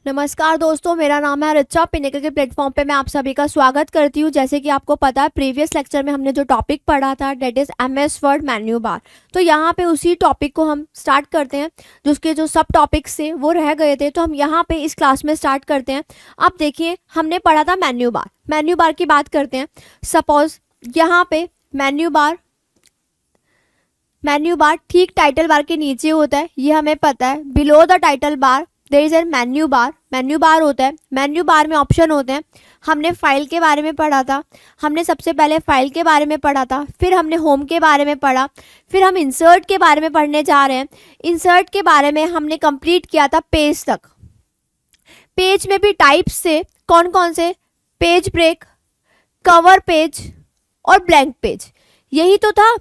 नमस्कार दोस्तों, मेरा नाम है रिचा। पिनेकल के प्लेटफॉर्म पे मैं आप सभी का स्वागत करती हूँ। जैसे कि आपको पता है, प्रीवियस लेक्चर में हमने जो टॉपिक पढ़ा था that is MS word menu bar. तो यहाँ पे उसी टॉपिक को हम स्टार्ट करते हैं। जिसके जो सब टॉपिक्स थे वो रह गए थे, तो हम यहाँ पे इस क्लास में स्टार्ट करते हैं। अब देखिए, हमने पढ़ा था मेन्यू बार। मेन्यू बार की बात करते हैं। सपोज यहाँ पे मेन्यू बार ठीक टाइटल बार के नीचे होता है, ये हमें पता है। Below the title bar there is a menu bar होता है। मेन्यू बार में ऑप्शन होते हैं। हमने फाइल के बारे में पढ़ा था। हमने सबसे पहले फाइल के बारे में पढ़ा था, फिर हमने होम के बारे में पढ़ा, फिर हम इंसर्ट के बारे में पढ़ने जा रहे हैं। इंसर्ट के बारे में हमने कंप्लीट किया था पेज तक। पेज में भी टाइप्स से कौन कौन से, पेज ब्रेक, कवर पेज और ब्लैंक पेज, यही तो था।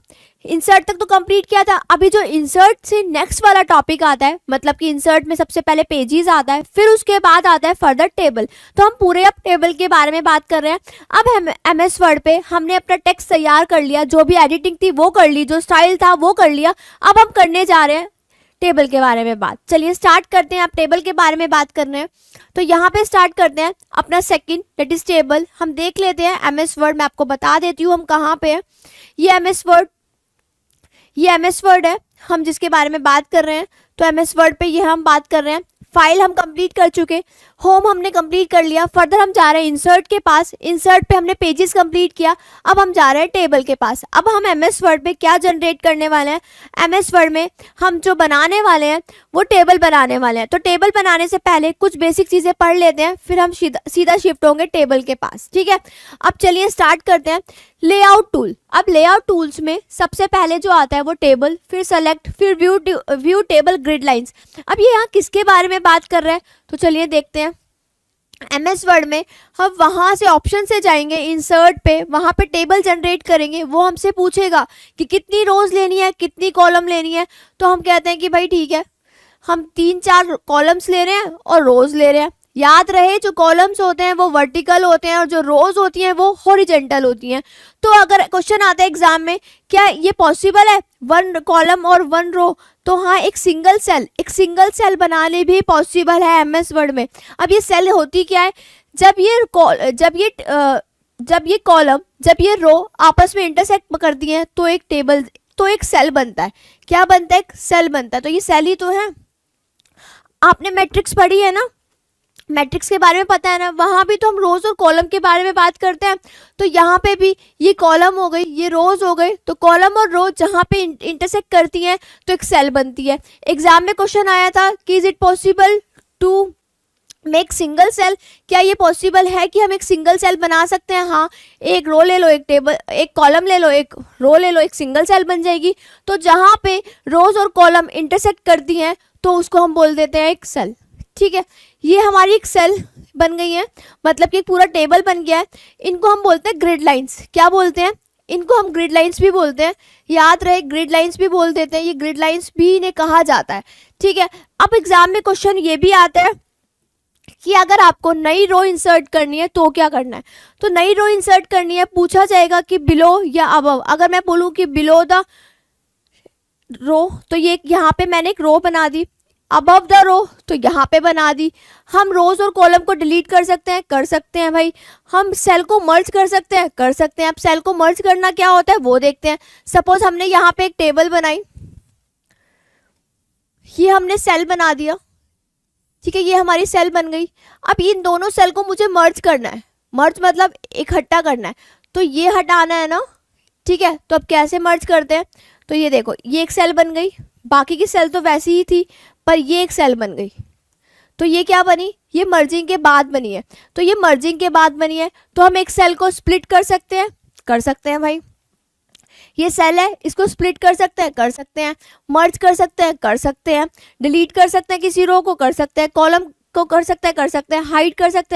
इंसर्ट तक तो कंप्लीट किया था। अभी जो इंसर्ट से नेक्स्ट वाला टॉपिक आता है, मतलब कि इंसर्ट में सबसे पहले पेजेस आता है, फिर उसके बाद आता है फर्दर टेबल। तो हम पूरे अब टेबल के बारे में बात कर रहे हैं। अब हम एमएस वर्ड पे हमने अपना टेक्स्ट तैयार कर लिया, जो भी एडिटिंग थी वो कर ली, जो स्टाइल था वो कर लिया। अब हम करने जा रहे हैं टेबल के बारे में बात। चलिए स्टार्ट करते हैं। आप टेबल के बारे में बात कर रहे हैं तो यहाँ पे स्टार्ट करते हैं अपना सेकंड, दैट इज टेबल। हम देख लेते हैं एमएस वर्ड। मैं आपको बता देती हूँ हम कहाँ पे हैं। ये एमएस वर्ड है हम जिसके बारे में बात कर रहे हैं। तो एमएस वर्ड पे ये हम बात कर रहे हैं। फाइल हम कंप्लीट कर चुके, होम हमने कंप्लीट कर लिया। फर्दर हम जा रहे हैं इंसर्ट के पास। इंसर्ट पे हमने पेजेस कंप्लीट किया। अब हम जा रहे हैं टेबल के पास। अब हम एमएस वर्ड पे क्या जनरेट करने वाले हैं, एमएस वर्ड में हम जो बनाने वाले हैं वो टेबल बनाने वाले हैं। तो टेबल बनाने से पहले कुछ बेसिक चीज़ें पढ़ लेते हैं, फिर हम सीधा शिफ्ट होंगे टेबल के पास। ठीक है, अब चलिए स्टार्ट करते हैं। Layout tool. अब लेआउट टूल्स में सबसे पहले जो आता है वो टेबल, फिर सेलेक्ट, फिर व्यू टेबल ग्रिड लाइंस। अब ये यहाँ किसके बारे में बात कर रहे हैं, तो चलिए देखते हैं। एमएस वर्ड में हम वहाँ से ऑप्शन से जाएंगे इंसर्ट पे, वहाँ पे टेबल जनरेट करेंगे। वो हमसे पूछेगा कि कितनी रोज लेनी है, कितनी कॉलम लेनी है। तो हम कहते हैं कि भाई ठीक है, हम 3-4 कॉलम्स ले रहे हैं और रोज ले रहे हैं। याद रहे, जो कॉलम्स होते हैं वो वर्टिकल होते हैं और जो रोज होती हैं वो हॉरिजेंटल होती हैं। तो अगर क्वेश्चन आता है एग्जाम में, क्या ये पॉसिबल है 1 कॉलम और 1 रो, तो हाँ, एक सिंगल सेल बनाने भी पॉसिबल है एमएस वर्ड में। अब ये सेल होती क्या है, जब ये कॉलम, जब ये रो आपस में इंटरसेक्ट करती हैं तो एक सेल बनता है। क्या बनता है, एक सेल बनता है। तो ये सेल ही तो है। आपने मैट्रिक्स पढ़ी है ना, मैट्रिक्स के बारे में पता है ना, वहाँ भी तो हम रोज और कॉलम के बारे में बात करते हैं। तो यहाँ पे भी ये कॉलम हो गई, ये रोज हो गई। तो कॉलम और रो जहाँ पे इंटरसेक्ट करती हैं तो एक सेल बनती है। एग्जाम में क्वेश्चन आया था कि is it possible to make single cell, क्या ये पॉसिबल है कि हम एक सिंगल सेल बना सकते हैं। हाँ, एक रो ले लो, एक कॉलम ले लो, एक रो ले लो, एक सिंगल सेल बन जाएगी। तो जहाँ पे रोज और कॉलम इंटरसेक्ट करती हैं तो उसको हम बोल देते हैं एक सेल। ठीक है, ये हमारी एक सेल बन गई है, मतलब कि एक पूरा टेबल बन गया है। इनको हम बोलते हैं ग्रिड लाइंस। क्या बोलते हैं, इनको हम ग्रिड लाइंस भी बोलते हैं। याद रहे, ग्रिड लाइंस भी बोल देते हैं, ये ग्रिड लाइंस भी इन्हें कहा जाता है। ठीक है, अब एग्जाम में क्वेश्चन ये भी आता है कि अगर आपको नई रो इंसर्ट करनी है तो क्या करना है। तो नई रो इंसर्ट करनी है, पूछा जाएगा कि बिलो या अबव। अगर मैं बोलूँ कि बिलो द रो, तो ये यहाँ पे मैंने एक रो बना दी। अबव द रो, तो यहाँ पे बना दी। हम रोज और कॉलम को डिलीट कर सकते हैं भाई। हम सेल को मर्ज कर सकते हैं। अब सेल को मर्ज करना क्या होता है वो देखते हैं। सपोज हमने यहाँ पे एक टेबल बनाई, ये हमने सेल बना दिया। ठीक है, ये हमारी सेल बन गई। अब इन दोनों सेल को मुझे मर्ज करना है। मर्ज मतलब इकट्ठा करना है, तो ये हटाना है ना। ठीक है, तो अब कैसे मर्ज करते हैं, तो ये देखो, ये एक सेल बन गई। बाकी की सेल तो वैसी ही थी, पर ये एक सेल बन गई। तो ये क्या बनी, ये मर्जिंग के बाद बनी है। तो ये मर्जिंग के बाद बनी है, तो हम एक सेल को स्प्लिट कर सकते हैं भाई। ये सेल है, इसको स्प्लिट कर सकते हैं। मर्ज कर सकते हैं। डिलीट कर सकते हैं किसी रो को, कर सकते हैं। कॉलम को कर सकते हैं। हाइड कर सकते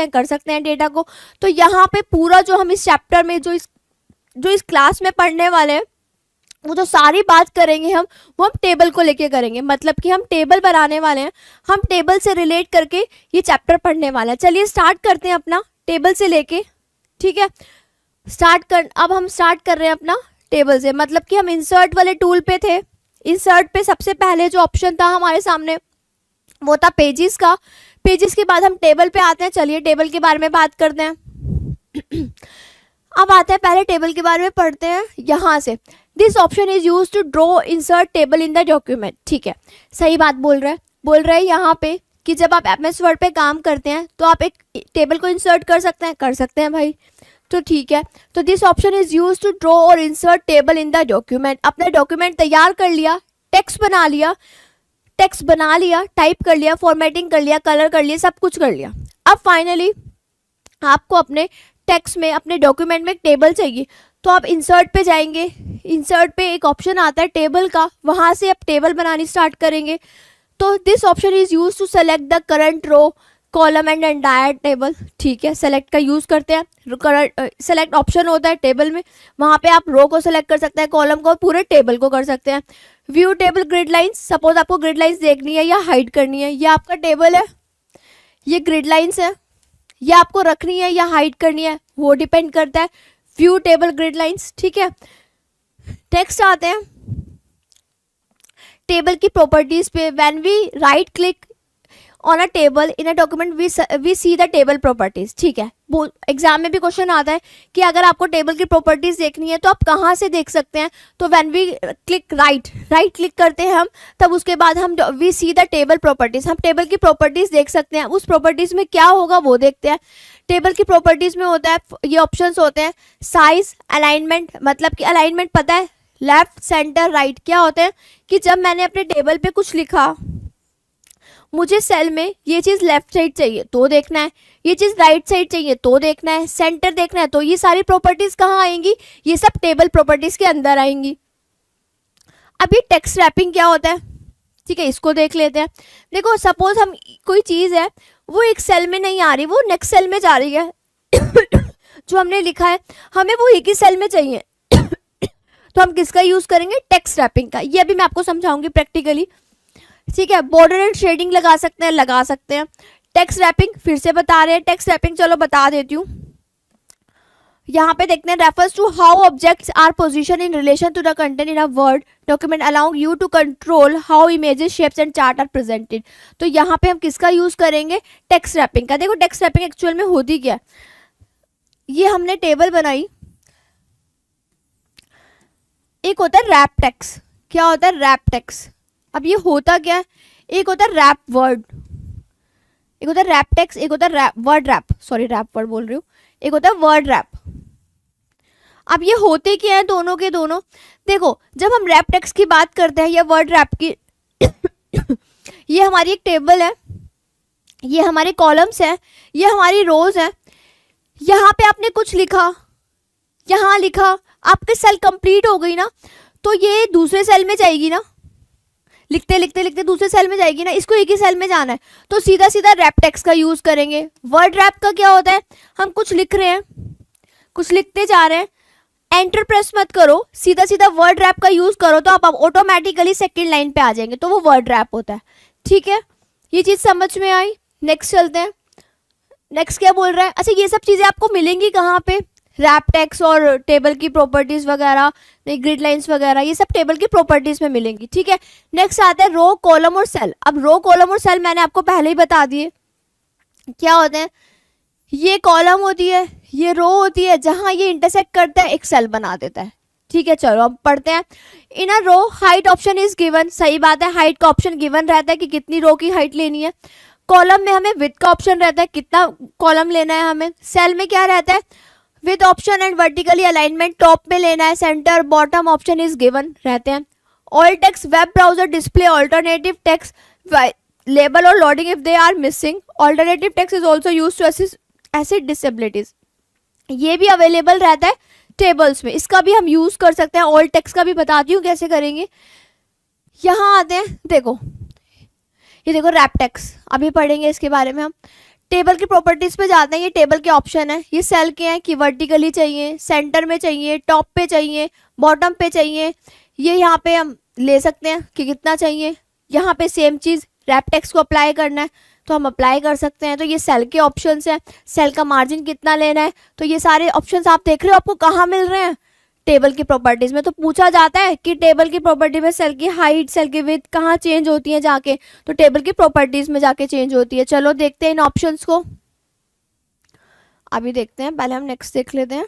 हैं डेटा को। तो यहाँ पे पूरा जो हम इस चैप्टर में जो इस क्लास में पढ़ने वाले हैं, वो जो सारी बात करेंगे वो हम टेबल को लेके करेंगे। मतलब कि हम टेबल बनाने वाले हैं, हम टेबल से रिलेट करके ये चैप्टर पढ़ने वाले हैं। चलिए स्टार्ट करते हैं अपना टेबल से लेके। ठीक है, अब हम स्टार्ट कर रहे हैं अपना टेबल से। मतलब कि हम इंसर्ट वाले टूल पे थे। इंसर्ट पे सबसे पहले जो ऑप्शन था हमारे सामने वो था पेजेस का। पेजेस के बाद हम टेबल पे आते हैं। चलिए टेबल के बारे में बात करते हैं। अब आते हैं पहले टेबल के बारे में पढ़ते हैं यहाँ से। This option is use to draw insert table in the document. ठीक है, सही बात बोल रहे हैं यहाँ पे कि जब आप एमएस वर्ड पे काम करते हैं तो आप एक टेबल को इंसर्ट कर सकते हैं भाई। तो ठीक है, तो this option is use to draw और insert table in the document. अपना डॉक्यूमेंट तैयार कर लिया, टेक्स्ट बना लिया, टाइप कर लिया, फॉर्मेटिंग कर लिया, कलर कर लिया, सब कुछ कर लिया। अब फाइनली आपको अपने टेक्स्ट में, अपने डॉक्यूमेंट में एक टेबल चाहिए, तो आप इंसर्ट पे जाएंगे। इंसर्ट पे एक ऑप्शन आता है टेबल का, वहाँ से आप टेबल बनानी स्टार्ट करेंगे। तो this option is use to select the current row column and entire table. ठीक है, सेलेक्ट का यूज़ करते हैं। सेलेक्ट ऑप्शन होता है टेबल में, वहाँ पे आप रो को सेलेक्ट कर सकते हैं, कॉलम को, पूरे टेबल को कर सकते हैं। View table grid lines, suppose आपको ग्रिड लाइंस देखनी है या हाइड करनी है। ये आपका टेबल है, ये ग्रिड लाइंस है, ये आपको रखनी है या हाइड करनी है, वो डिपेंड करता है। View table grid lines. ठीक है, नेक्स्ट आते हैं टेबल की प्रॉपर्टीज पे। When we right click on a table in a document we see the table properties. ठीक है, एग्जाम में भी क्वेश्चन आता है कि अगर आपको टेबल की प्रॉपर्टीज देखनी है तो आप कहाँ से देख सकते हैं। तो when we click right click करते हैं हम, तब उसके बाद हम we see the table properties, हम टेबल की प्रॉपर्टीज देख सकते हैं। उस प्रॉपर्टीज में क्या होगा वो देखते हैं। टेबल की प्रॉपर्टीज में होता है, ये ऑप्शंस होते हैं, साइज, अलाइनमेंट, मतलब कि अलाइनमेंट पता है, लेफ्ट, सेंटर, राइट। क्या होते हैं कि जब मैंने अपने टेबल पे कुछ लिखा, मुझे सेल में ये चीज़ लेफ्ट साइड चाहिए तो देखना है, ये चीज़ राइट साइड चाहिए तो देखना है, सेंटर देखना है, तो ये सारी प्रॉपर्टीज कहाँ आएंगी, ये सब टेबल प्रॉपर्टीज के अंदर आएंगी। अब ये टेक्स्ट रैपिंग क्या होता है, ठीक है, इसको देख लेते हैं। देखो सपोज हम कोई चीज़ है वो एक सेल में नहीं आ रही, वो नेक्स्ट सेल में जा रही है। जो हमने लिखा है हमें वो एक ही सेल में चाहिए। तो हम किसका यूज़ करेंगे, टेक्स्ट रैपिंग का। ये अभी मैं आपको समझाऊंगी प्रैक्टिकली। ठीक है, बॉर्डर एंड शेडिंग लगा सकते हैं। टेक्स्ट रैपिंग फिर से बता रहे हैं, टेक्स्ट रैपिंग चलो बता देती हूँ। यहाँ पे देखते हैं, refers to how objects are position in relation to the content in a word document allowing you to control how images, shapes and chart are presented. तो यहाँ पे हम किसका यूज करेंगे, टेक्स्ट रैपिंग का। देखो टेक्स्ट रैपिंग एक्चुअल में होती क्या है, ये हमने टेबल बनाई, एक होता है रैप टेक्स्ट। क्या होता है, रैप टेक्स्ट। अब ये होता क्या है, एक होता है रैप वर्ड, एक होता है रैप टेक्स्ट, एक होता है word wrap, sorry wrap word बोल रही हूँ, एक होता है वर्ड रैप। अब ये होते क्या है दोनों के दोनों, देखो जब हम रैप टेक्स्ट की बात करते हैं या वर्ड रैप की, ये हमारी एक टेबल है, ये हमारे कॉलम्स है, ये हमारी रोज है। यहाँ पे आपने कुछ लिखा, यहाँ लिखा, आपके सेल कंप्लीट हो गई ना, तो ये दूसरे सेल में जाएगी ना, लिखते लिखते दूसरे सेल में जाएगी ना, इसको एक ही सेल में जाना है, तो सीधा सीधा रैप टेक्स्ट का यूज करेंगे। वर्ड रैप का क्या होता है, हम कुछ लिख रहे हैं, कुछ लिखते जा रहे हैं, एंटर प्रेस मत करो, सीधा सीधा वर्ड रैप का यूज करो, तो आप ऑटोमेटिकली सेकंड लाइन पे आ जाएंगे, तो वो वर्ड रैप होता है। ठीक है, ये चीज समझ में आई। नेक्स्ट चलते हैं, नेक्स्ट क्या बोल रहा है। अच्छा, ये सब चीजें आपको मिलेंगी कहाँ पे, रैप टेक्स्ट और टेबल की प्रॉपर्टीज वगैरह, ग्रिड लाइंस वगैरह, ये सब टेबल की प्रॉपर्टीज में मिलेंगी। ठीक है, नेक्स्ट आता है रो, कॉलम और सेल। अब रो, कॉलम और सेल मैंने आपको पहले ही बता दिए क्या होते हैं। ये कॉलम होती है, ये रो होती है, जहां ये इंटरसेक्ट करता है एक सेल बना देता है। ठीक है, चलो अब पढ़ते हैं। In a row height option is given, सही बात है, हाइट का ऑप्शन गिवन रहता है कि कितनी रो की हाइट लेनी है। कॉलम में हमें विड्थ का ऑप्शन रहता है, कितना कॉलम लेना है हमें। सेल में क्या रहता है, with option and vertically alignment, top में लेना है, center bottom option is given रहते हैं। All text web browser display alternative text label और loading if they are missing. Alternative text is also use to assist disabilities, ये भी available रहता है टेबल्स में, इसका भी हम यूज कर सकते हैं। ऑल टेक्स्ट का भी बताती हूँ कैसे करेंगे। यहाँ आते हैं, देखो ये देखो रैप टेक्स्ट, अभी पढ़ेंगे इसके बारे में हम। टेबल की प्रॉपर्टीज पे जाते हैं, ये टेबल के ऑप्शन है, ये सेल के हैं कि वर्टिकली चाहिए, सेंटर में चाहिए, टॉप पे चाहिए, बॉटम पे चाहिए। ये यहाँ पे हम ले सकते हैं कि कितना चाहिए। यहाँ पे सेम चीज़ रैप टेक्स्ट को अप्लाई करना है तो हम अप्लाई कर सकते हैं। तो ये सेल के ऑप्शंस हैं, सेल का मार्जिन कितना लेना है, तो ये सारे ऑप्शंस आप देख रहे हो आपको कहाँ मिल रहे हैं, टेबल की प्रॉपर्टीज में। तो पूछा जाता है कि टेबल की प्रॉपर्टी में सेल की हाइट, सेल की विड्थ कहाँ चेंज होती है जाके, तो टेबल की प्रॉपर्टीज में जाके चेंज होती है। चलो देखते हैं इन ऑप्शंस को, अभी देखते हैं, पहले हम नेक्स्ट देख लेते हैं।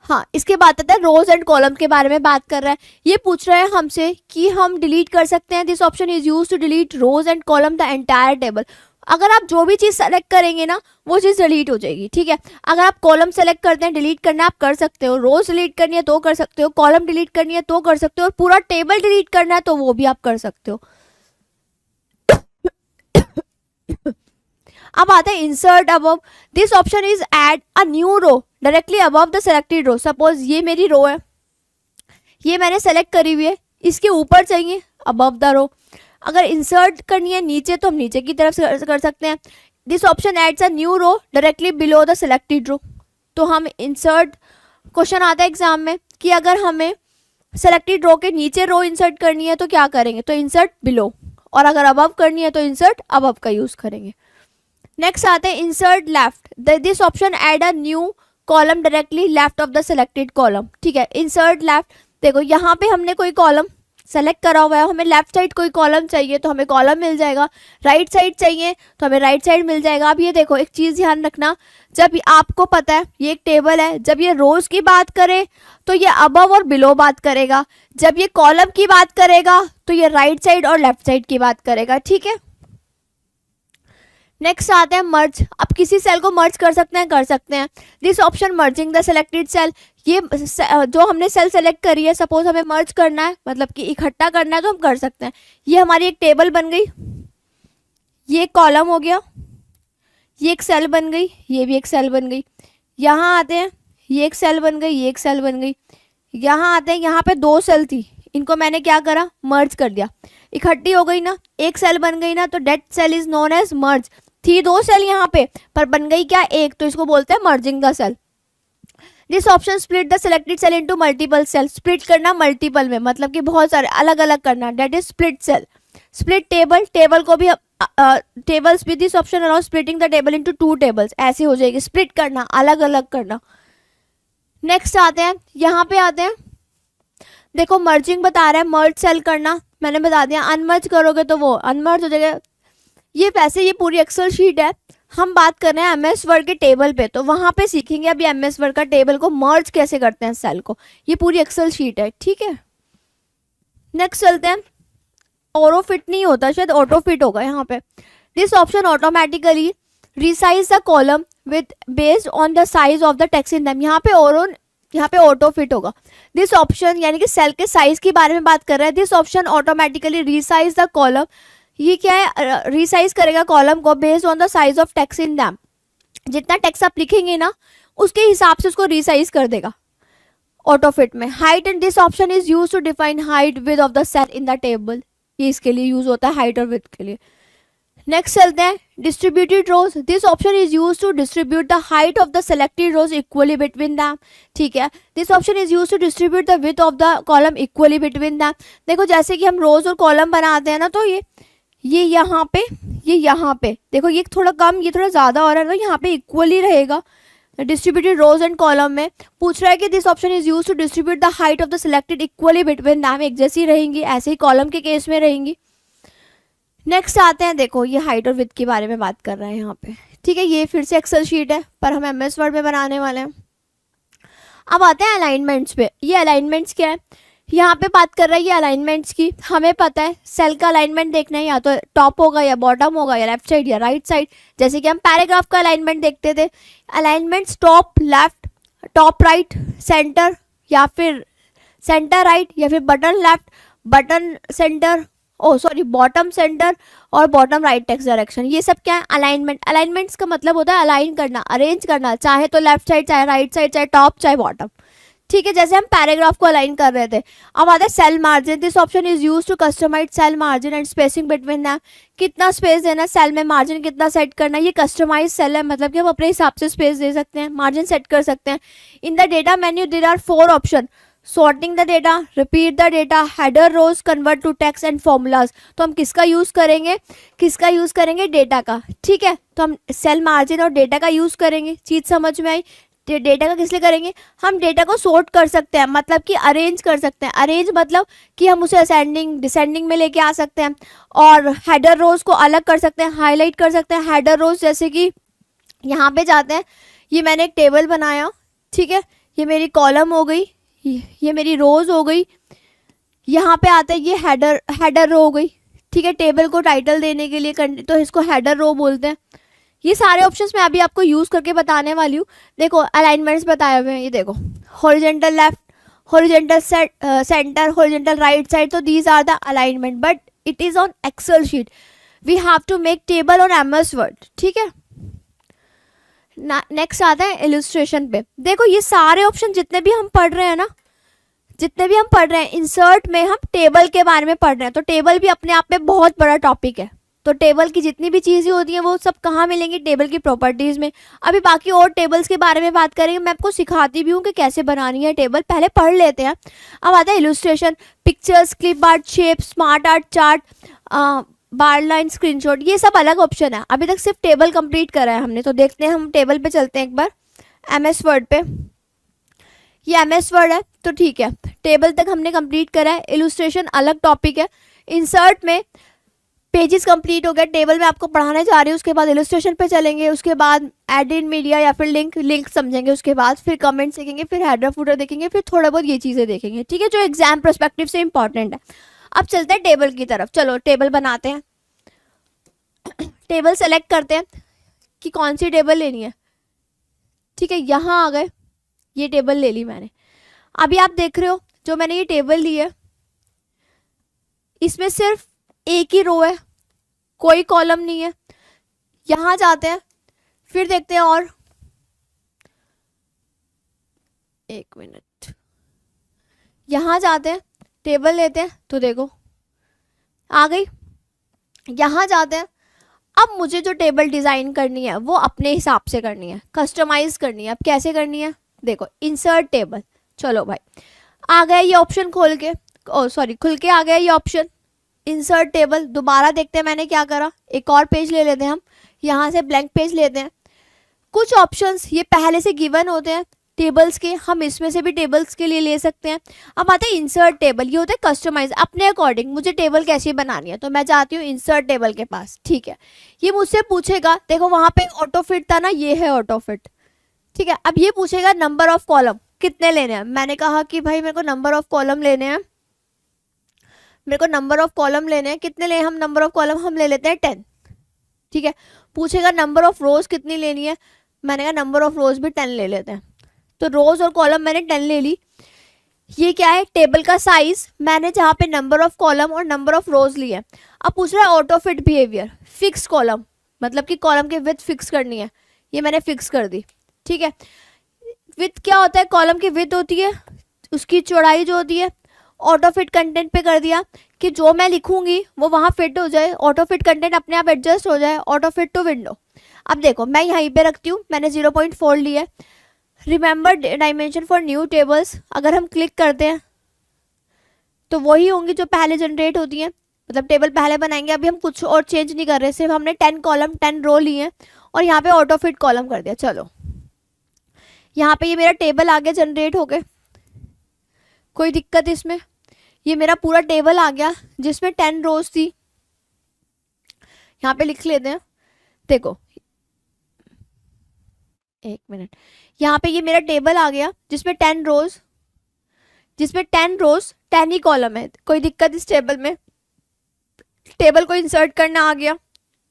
हाँ, इसके बाद आता है रोज एंड कॉलम के बारे में बात कर रहा है। ये पूछ रहा है हमसे कि हम डिलीट कर सकते हैं, this option is use to delete rows and column the entire table. अगर आप जो भी चीज़ सेलेक्ट करेंगे ना वो चीज़ डिलीट हो जाएगी, ठीक है। अगर आप कॉलम सेलेक्ट करते हैं, डिलीट करना आप कर सकते हो, रोज डिलीट करनी है तो कर सकते हो, कॉलम डिलीट करनी है तो कर सकते हो, और पूरा टेबल डिलीट करना है तो वो भी आप कर सकते हो। अब आता है insert above, this option is add a new row directly above the selected row. Suppose ये मेरी रो है, ये मैंने सेलेक्ट करी हुई है, इसके ऊपर चाहिए अबव द रो। अगर इंसर्ट करनी है नीचे तो हम नीचे की तरफ से कर सकते हैं। This option adds a new row directly below the selected row. तो हम इंसर्ट, क्वेश्चन आता है एग्जाम में कि अगर हमें सेलेक्टेड रो के नीचे रो इंसर्ट करनी है तो क्या करेंगे, तो इंसर्ट बिलो, और अगर अबव करनी है तो इंसर्ट अबव का यूज करेंगे। नेक्स्ट आते हैं insert left, this option add a new column directly left of the selected column, ठीक है। इंसर्ट लेफ्ट, देखो यहाँ पे हमने कोई कॉलम सेलेक्ट करा हुआ है, हमें लेफ्ट साइड कोई कॉलम चाहिए तो हमें कॉलम मिल जाएगा, राइट साइड चाहिए तो हमें राइट साइड मिल जाएगा। अब ये देखो, एक चीज़ ध्यान रखना, जब आपको पता है ये एक टेबल है, जब ये रोज की बात करे तो ये अबव और बिलो बात करेगा, जब ये कॉलम की बात करेगा तो ये राइट साइड और लेफ्ट साइड की बात करेगा, ठीक है। नेक्स्ट आते हैं मर्ज, अब किसी सेल को मर्ज कर सकते हैं। This option merging the selected cell, ये जो हमने सेल सेलेक्ट करी है, सपोज हमें मर्ज करना है, मतलब कि इकट्ठा करना है तो हम कर सकते हैं। ये हमारी एक टेबल बन गई, ये एक कॉलम हो गया, ये एक सेल बन गई, ये भी एक सेल बन गई। यहाँ आते हैं, ये एक सेल बन गई, ये एक सेल बन गई। यहाँ आते हैं, यहाँ पे दो सेल थी, इनको मैंने क्या करा, मर्ज कर दिया, इकट्ठी हो गई ना, एक सेल बन गई ना, तो that cell is known as merge. थी दो सेल यहाँ पे पर बन गई क्या, एक, तो इसको बोलते हैं merging the cell. This option split the selected cell into multiple cell, split करना मल्टीपल में, मतलब कि बहुत सारे अलग अलग करना, that is split cell. Split table, table को भी tables with this option allow splitting the table into two tables, ऐसे हो जाएगी, स्प्लिट करना, अलग अलग करना। नेक्स्ट आते हैं, यहाँ पे आते हैं, देखो मर्जिंग बता रहा है, मर्ज सेल करना मैंने बता दिया, अनमर्ज करोगे तो वो अनमर्ज हो जाएगा। ये वैसे ये पूरी एक्सेल शीट है, हम बात कर रहे हैं एमएस वर्ड के टेबल पे, तो वहाँ पे सीखेंगे अभी एमएस वर्ड का टेबल को मर्ज कैसे करते हैं सेल को, ये पूरी एक्सेल शीट है, ठीक है। नेक्स्ट चलते हैं, ऑरो फिट नहीं होता, शायद ऑटो फिट होगा यहाँ पे। This option automatically resize the column with based on the size of the text in them, यहाँ पे ऑटो फिट होगा। दिस ऑप्शन यानी कि सेल के साइज के बारे में बात कर रहा है। This option automatically resize the column, ये क्या है, रिसाइज करेगा कॉलम को based on the size of text in them, जितना टेक्स्ट आप लिखेंगे ना उसके हिसाब से उसको रिसाइज कर देगा ऑटो फिट में। Height and this option is use to define height width of the cell in the table, ये इसके लिए यूज होता है, हाइट और विड्थ के लिए। नेक्स्ट चलते हैं, distributed rows, this option is use to distribute the height of the selected rows equally between them, ठीक है। This option is use to distribute the width of the column equally between them. देखो जैसे कि हम रोज और column बनाते हैं ना, तो ये यहाँ पे, ये यहाँ पे, देखो ये थोड़ा कम, ये थोड़ा ज़्यादा हो रहा है, तो यहाँ पे इक्वली रहेगा डिस्ट्रीब्यूटेड रोज एंड कॉलम में। पूछ रहा है कि this option is use to distribute the height of the selected equally between them, एक जैसी रहेंगी, ऐसे ही कॉलम के केस में रहेंगी। नेक्स्ट आते हैं, देखो ये हाइट और विड्थ के बारे में बात कर रहे हैं यहाँ पे, ठीक है। ये फिर से एक्सेल शीट है पर हम एमएस वर्ड में बनाने वाले हैं। अब आते हैं अलाइनमेंट्स पे, ये अलाइनमेंट्स क्या है, यहाँ पे बात कर रहा है ये अलाइनमेंट्स की। हमें पता है सेल का अलाइनमेंट देखना है, या तो टॉप होगा या बॉटम होगा या लेफ्ट साइड या राइट साइड, जैसे कि हम पैराग्राफ का अलाइनमेंट देखते थे। Alignments top left, top right, centre, या फिर सेंटर राइट, या फिर button left, button centre, bottom centre और बॉटम राइट टेक्स्ट डायरेक्शन, ये सब क्या है, अलाइनमेंट। अलाइनमेंट्स का मतलब होता है अलाइन करना, अरेंज करना, चाहे तो लेफ्ट साइड, चाहे राइट साइड, चाहे टॉप, चाहे बॉटम, ठीक है। जैसे हम पैराग्राफ को अलाइन कर रहे थे। अब आता है cell margin, this option is use to customize cell margin and spacing between them, कितना स्पेस देना सेल में, मार्जिन कितना सेट करना, ये कस्टमाइज सेल है, मतलब कि हम अपने हिसाब से स्पेस दे सकते हैं, मार्जिन सेट कर सकते हैं। In the data menu there are 4 option, sorting the data, repeat the data, header rows, convert to text and formulas. तो हम किसका यूज करेंगे, डेटा का, ठीक है। तो हम सेल मार्जिन और डेटा का यूज करेंगे, चीज समझ में आई। डेटा का किस लिए करेंगे, हम डेटा को सॉर्ट कर सकते हैं, मतलब कि अरेंज कर सकते हैं। अरेंज मतलब कि हम उसे असेंडिंग डिसेंडिंग में लेके आ सकते हैं, और हेडर रोज को अलग कर सकते हैं, हाईलाइट कर सकते हैं हेडर रोज। जैसे कि यहाँ पे जाते हैं, ये मैंने एक टेबल बनाया, ठीक है, ये मेरी कॉलम हो गई, ये मेरी रोज हो गई। यहाँ पे आता है ये हेडर रो हो गई, ठीक है, टेबल को टाइटल देने के लिए तो इसको हेडर रो बोलते हैं। ये सारे ऑप्शंस मैं अभी आपको यूज करके बताने वाली हूँ। देखो अलाइनमेंट्स बताए हुए हैं, ये देखो horizontal left, horizontal center, horizontal right side, तो these are the alignment, but it is on excel sheet, we have to make table on MS Word, ठीक है। नेक्स्ट आता है इलस्ट्रेशन पे। देखो ये सारे ऑप्शन जितने भी हम पढ़ रहे हैं ना, जितने भी हम पढ़ रहे हैं, इंसर्ट में हम टेबल के बारे में पढ़ रहे हैं, तो टेबल भी अपने आप में बहुत बड़ा टॉपिक है। तो टेबल की जितनी भी चीज़ें होती हैं वो सब कहाँ मिलेंगी, टेबल की प्रॉपर्टीज़ में। अभी बाकी और टेबल्स के बारे में बात करेंगे, मैं आपको सिखाती भी हूँ कि कैसे बनानी है टेबल, पहले पढ़ लेते हैं। अब आता है illustration, pictures, clip art, shape, smart art, chart, bar line, screenshot, ये सब अलग ऑप्शन है। अभी तक सिर्फ टेबल कंप्लीट करा है हमने, तो देखते हैं, हम टेबल पे चलते हैं एक बार, एमएस वर्ड पे। ये एमएस वर्ड है तो ठीक है, टेबल तक हमने कंप्लीट करा है, इलस्ट्रेशन अलग टॉपिक है। इंसर्ट में पेजेस कंप्लीट हो गए, टेबल में आपको पढ़ाने जा रही हूँ, उसके बाद इलस्ट्रेशन पे चलेंगे, उसके बाद एड इन मीडिया या फिर लिंक समझेंगे, उसके बाद फिर कमेंट्स देखेंगे, फिर हेडर फुटर देखेंगे, फिर थोड़ा बहुत ये चीज़ें देखेंगे, ठीक है, जो एग्जाम पर्सपेक्टिव से इंपॉर्टेंट है। अब चलते हैं टेबल की तरफ, चलो टेबल बनाते हैं। टेबल सेलेक्ट करते हैं कि कौन सी टेबल लेनी है, ठीक है, यहाँ आ गए, ये टेबल ले ली मैंने। अभी आप देख रहे हो जो मैंने ये टेबल ली है, इसमें सिर्फ एक ही रो है, कोई कॉलम नहीं है। यहां जाते हैं, फिर देखते हैं, और एक मिनट, यहां जाते हैं, टेबल लेते हैं, तो देखो आ गई। यहां जाते हैं, अब मुझे जो टेबल डिज़ाइन करनी है वो अपने हिसाब से करनी है, कस्टमाइज करनी है। अब कैसे करनी है, देखो इंसर्ट टेबल, चलो भाई आ गया ये ऑप्शन खोल के, खुल के आ गया ये ऑप्शन इंसर्ट टेबल। दोबारा देखते हैं मैंने क्या करा, एक और पेज ले लेते हैं हम, यहाँ से ब्लैंक पेज लेते हैं। कुछ ऑप्शंस ये पहले से गिवन होते हैं टेबल्स के, हम इसमें से भी टेबल्स के लिए ले सकते हैं। अब आता है इंसर्ट टेबल, ये होता है कस्टमाइज, अपने अकॉर्डिंग मुझे टेबल कैसी बनानी है, तो मैं जाती हूँ इंसर्ट टेबल के पास, ठीक है। ये मुझसे पूछेगा, देखो वहाँ पे ऑटो फिट था ना, ये है ऑटो फिट, ठीक है। अब ये पूछेगा नंबर ऑफ कॉलम कितने लेने हैं, मैंने कहा कि भाई मेरे को नंबर ऑफ कॉलम लेने हैं, मेरे को नंबर ऑफ कॉलम लेने हैं, कितने ले हम नंबर ऑफ कॉलम, हम ले लेते हैं 10, ठीक है। पूछेगा नंबर ऑफ रोज कितनी लेनी है, मैंने कहा नंबर ऑफ रोज भी 10 ले लेते हैं, तो रोज और कॉलम मैंने 10 ले ली। ये क्या है, टेबल का साइज, मैंने जहाँ पे नंबर ऑफ कॉलम और नंबर ऑफ रोज ली है। अब पूछ रहा है auto fit behaviour, fix column, मतलब कि कॉलम की विड्थ फिक्स करनी है, ये मैंने फिक्स कर दी, ठीक है। विड्थ क्या होता है, कॉलम की विड्थ होती है, उसकी चौड़ाई जो होती है। ऑटो फिट कंटेंट पे कर दिया कि जो मैं लिखूंगी वो वहाँ फिट हो जाए, ऑटो फिट कंटेंट अपने आप एडजस्ट हो जाए, ऑटो फिट टू विंडो। अब देखो मैं यहीं पे रखती हूँ, मैंने 0.4 लिया है। Remember dimension for new tables, अगर हम क्लिक करते हैं तो वही होंगी जो पहले जनरेट होती हैं, मतलब टेबल पहले बनाएंगे। अभी हम कुछ और चेंज नहीं कर रहे, सिर्फ हमने 10 कॉलम 10 रो लिए हैं और यहाँ पे ऑटो फिट कॉलम कर दिया। चलो यहाँ पे ये मेरा टेबल आगे जनरेट हो गए, कोई दिक्कत इसमें, ये मेरा पूरा टेबल आ गया जिसमें 10 रोज थी। यहाँ पे लिख लेते हैं, देखो एक मिनट, यहाँ पे ये मेरा टेबल आ गया जिसमें 10 रोज, 10 ही कॉलम है। कोई दिक्कत इस टेबल में, टेबल को इंसर्ट करना आ गया,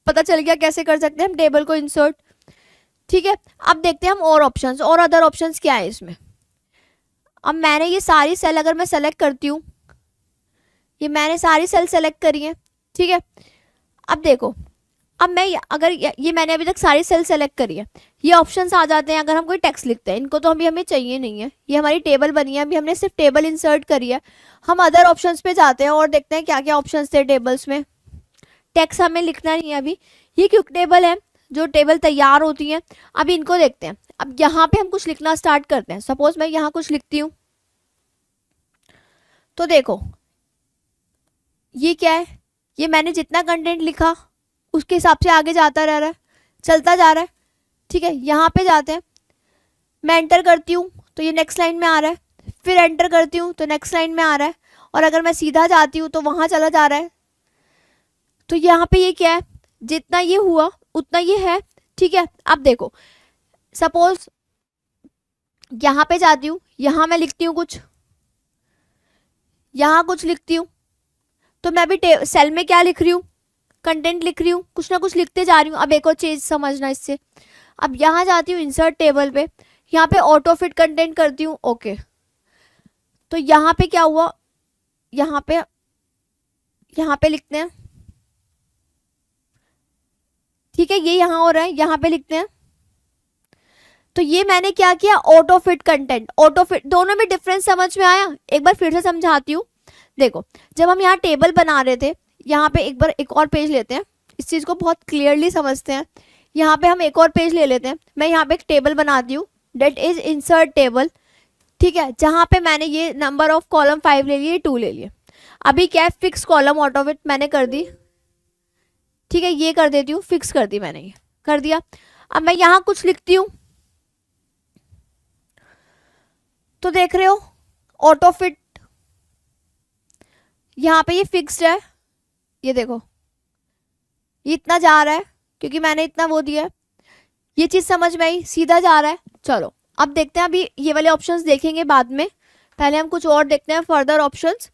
पता चल गया कैसे कर सकते हैं हम टेबल को इंसर्ट, ठीक है। अब देखते हैं हम और ऑप्शंस, और अदर ऑप्शंस क्या है इसमें। अब मैंने ये सारी सेल अगर मैं सेलेक्ट करती हूँ, ये मैंने सारी सेल सेलेक्ट करी है, ठीक है। अब देखो, अब मैं अगर ये मैंने अभी तक सारी सेल सेलेक्ट करी है, ये ऑप्शंस आ जाते हैं अगर हम कोई टेक्स्ट लिखते हैं, इनको तो अभी हमें चाहिए नहीं है, ये हमारी टेबल बनी है, अभी हमने सिर्फ टेबल इंसर्ट करी है। हम अदर ऑप्शंस पे जाते हैं और देखते हैं क्या क्या ऑप्शंस थे टेबल्स में। टेक्स्ट हमें लिखना नहीं है अभी, ये क्विक टेबल है, जो टेबल तैयार होती है। अभी इनको देखते हैं। अब यहाँ पे हम कुछ लिखना स्टार्ट करते हैं, सपोज मैं यहाँ कुछ लिखती हूँ, तो देखो ये क्या है, ये मैंने जितना कंटेंट लिखा उसके हिसाब से आगे जाता रह रहा है, चलता जा रहा है, ठीक है। यहाँ पे जाते हैं, मैं एंटर करती हूँ तो ये नेक्स्ट लाइन में आ रहा है, फिर एंटर करती हूँ तो नेक्स्ट लाइन में आ रहा है, और अगर मैं सीधा जाती हूँ तो वहां चला जा रहा है। तो यहाँ पे ये क्या है, जितना ये हुआ उतना ये है। ठीक है, अब देखो सपोज यहाँ पे जाती हूँ, यहाँ मैं लिखती हूँ कुछ, यहाँ कुछ लिखती हूँ, तो मैं भी सेल में क्या लिख रही हूँ, कंटेंट लिख रही हूँ, कुछ ना कुछ लिखते जा रही हूँ। अब एक और चीज समझना इससे, अब यहाँ जाती हूँ इंसर्ट टेबल पे, यहाँ पे ऑटो फिट कंटेंट करती हूँ, ओके। तो यहाँ पे क्या हुआ, यहाँ पे लिखते हैं, ठीक है, ये यहाँ हो रहा है, यहाँ पे लिखते हैं। तो ये मैंने क्या किया, auto fit content, auto fit, दोनों में डिफरेंस समझ में आया? एक बार फिर से समझाती हूँ। देखो जब हम यहाँ टेबल बना रहे थे, यहाँ पे एक बार एक और पेज लेते हैं, इस चीज को बहुत क्लियरली समझते हैं। यहाँ पे हम एक और पेज ले लेते हैं, मैं यहाँ पे एक टेबल बनाती हूँ, डेट इज इंसर्ट टेबल। ठीक है, जहाँ पे मैंने ये नंबर ऑफ कॉलम 5 ले लिए, 2 ले लिए। अभी क्या है, फिक्स कॉलम ऑटो फिट मैंने कर दी। ठीक है, ये कर देती हूँ, फिक्स कर दी मैंने, ये कर दिया। अब मैं यहाँ कुछ लिखती हूँ, तो देख रहे हो ऑटो फिट, यहाँ पे ये फिक्स्ड है, ये देखो ये इतना जा रहा है क्योंकि मैंने इतना वो दिया है। ये चीज समझ में आई, सीधा जा रहा है। चलो अब देखते हैं, अभी ये वाले ऑप्शंस देखेंगे बाद में, पहले हम कुछ और देखते हैं फर्दर ऑप्शंस।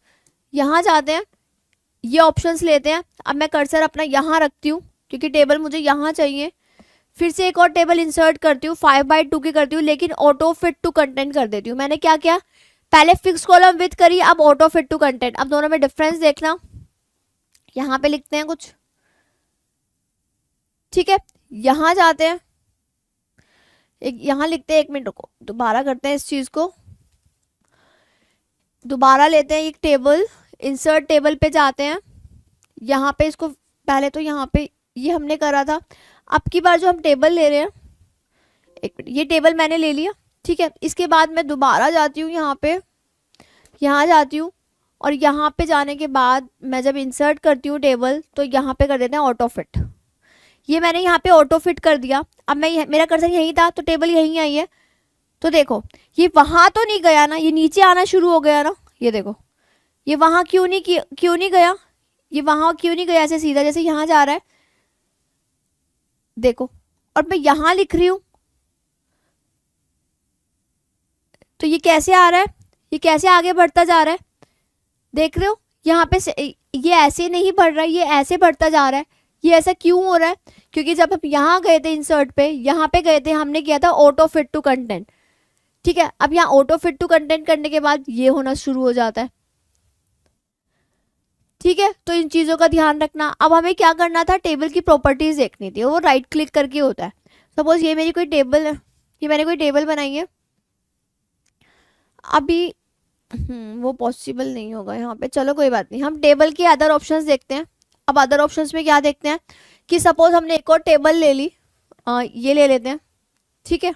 यहाँ जाते हैं, ये ऑप्शंस लेते हैं। अब मैं कर्सर अपना यहाँ रखती हूँ क्योंकि टेबल मुझे यहाँ चाहिए। फिर से एक और टेबल इंसर्ट करती हूँ, 5/2 की करती हूँ, लेकिन ऑटो फिट टू कंटेंट कर देती हूँ। मैंने क्या किया, पहले फिक्स कॉलम विथ करी, अब ऑटो फिट टू कंटेंट। अब दोनों में डिफरेंस देखना, यहाँ पे लिखते हैं कुछ, ठीक है, यहाँ जाते हैं, एक यहाँ लिखते हैं, 1 मिनट रुको, दोबारा करते हैं इस चीज को, दोबारा लेते हैं एक टेबल, इंसर्ट टेबल पे जाते हैं, यहाँ पे इसको पहले तो यहाँ पे ये हमने करा था। अब की बार जो हम टेबल ले रहे हैं, 1 मिनट, ये टेबल मैंने ले लिया, ठीक है। इसके बाद मैं दोबारा जाती हूँ यहाँ पे, यहाँ जाती हूँ, और यहाँ पे जाने के बाद मैं जब इंसर्ट करती हूँ टेबल, तो यहाँ पे कर देते हैं ऑटो फिट। ये मैंने यहाँ पे ऑटो फिट कर दिया। अब मैं मेरा कर्सर यहीं था तो टेबल यहीं आई है, तो देखो ये वहां तो नहीं गया ना, ये नीचे आना शुरू हो गया ना, ये देखो ये वहां क्यों नहीं गया, ये वहां क्यों नहीं गया ऐसे सीधा, जैसे यहाँ जा रहा है देखो, और मैं यहाँ लिख रही हूँ, तो ये कैसे आ रहा है, ये कैसे आगे बढ़ता जा रहा है, देख रहे हो यहाँ पे ये ऐसे नहीं बढ़ रहा है, ये ऐसे बढ़ता जा रहा है। ये ऐसा क्यों हो रहा है, क्योंकि जब हम यहाँ गए थे इंसर्ट पे, यहाँ पे गए थे, हमने किया था ऑटो फिट टू कंटेंट। ठीक है, अब यहाँ ऑटो फिट टू कंटेंट करने के बाद ये होना शुरू हो जाता है। ठीक है, तो इन चीजों का ध्यान रखना। अब हमें क्या करना था, टेबल की प्रॉपर्टीज देखनी थी, वो राइट क्लिक करके होता है। सपोज ये मेरी कोई टेबल है, ये मैंने कोई टेबल बनाई है, अभी वो पॉसिबल नहीं होगा यहाँ पे, चलो कोई बात नहीं, हम टेबल के अदर ऑप्शंस देखते हैं। अब अदर ऑप्शंस में क्या देखते हैं कि सपोज हमने एक और टेबल ले ली, ये ले लेते हैं, ठीक है।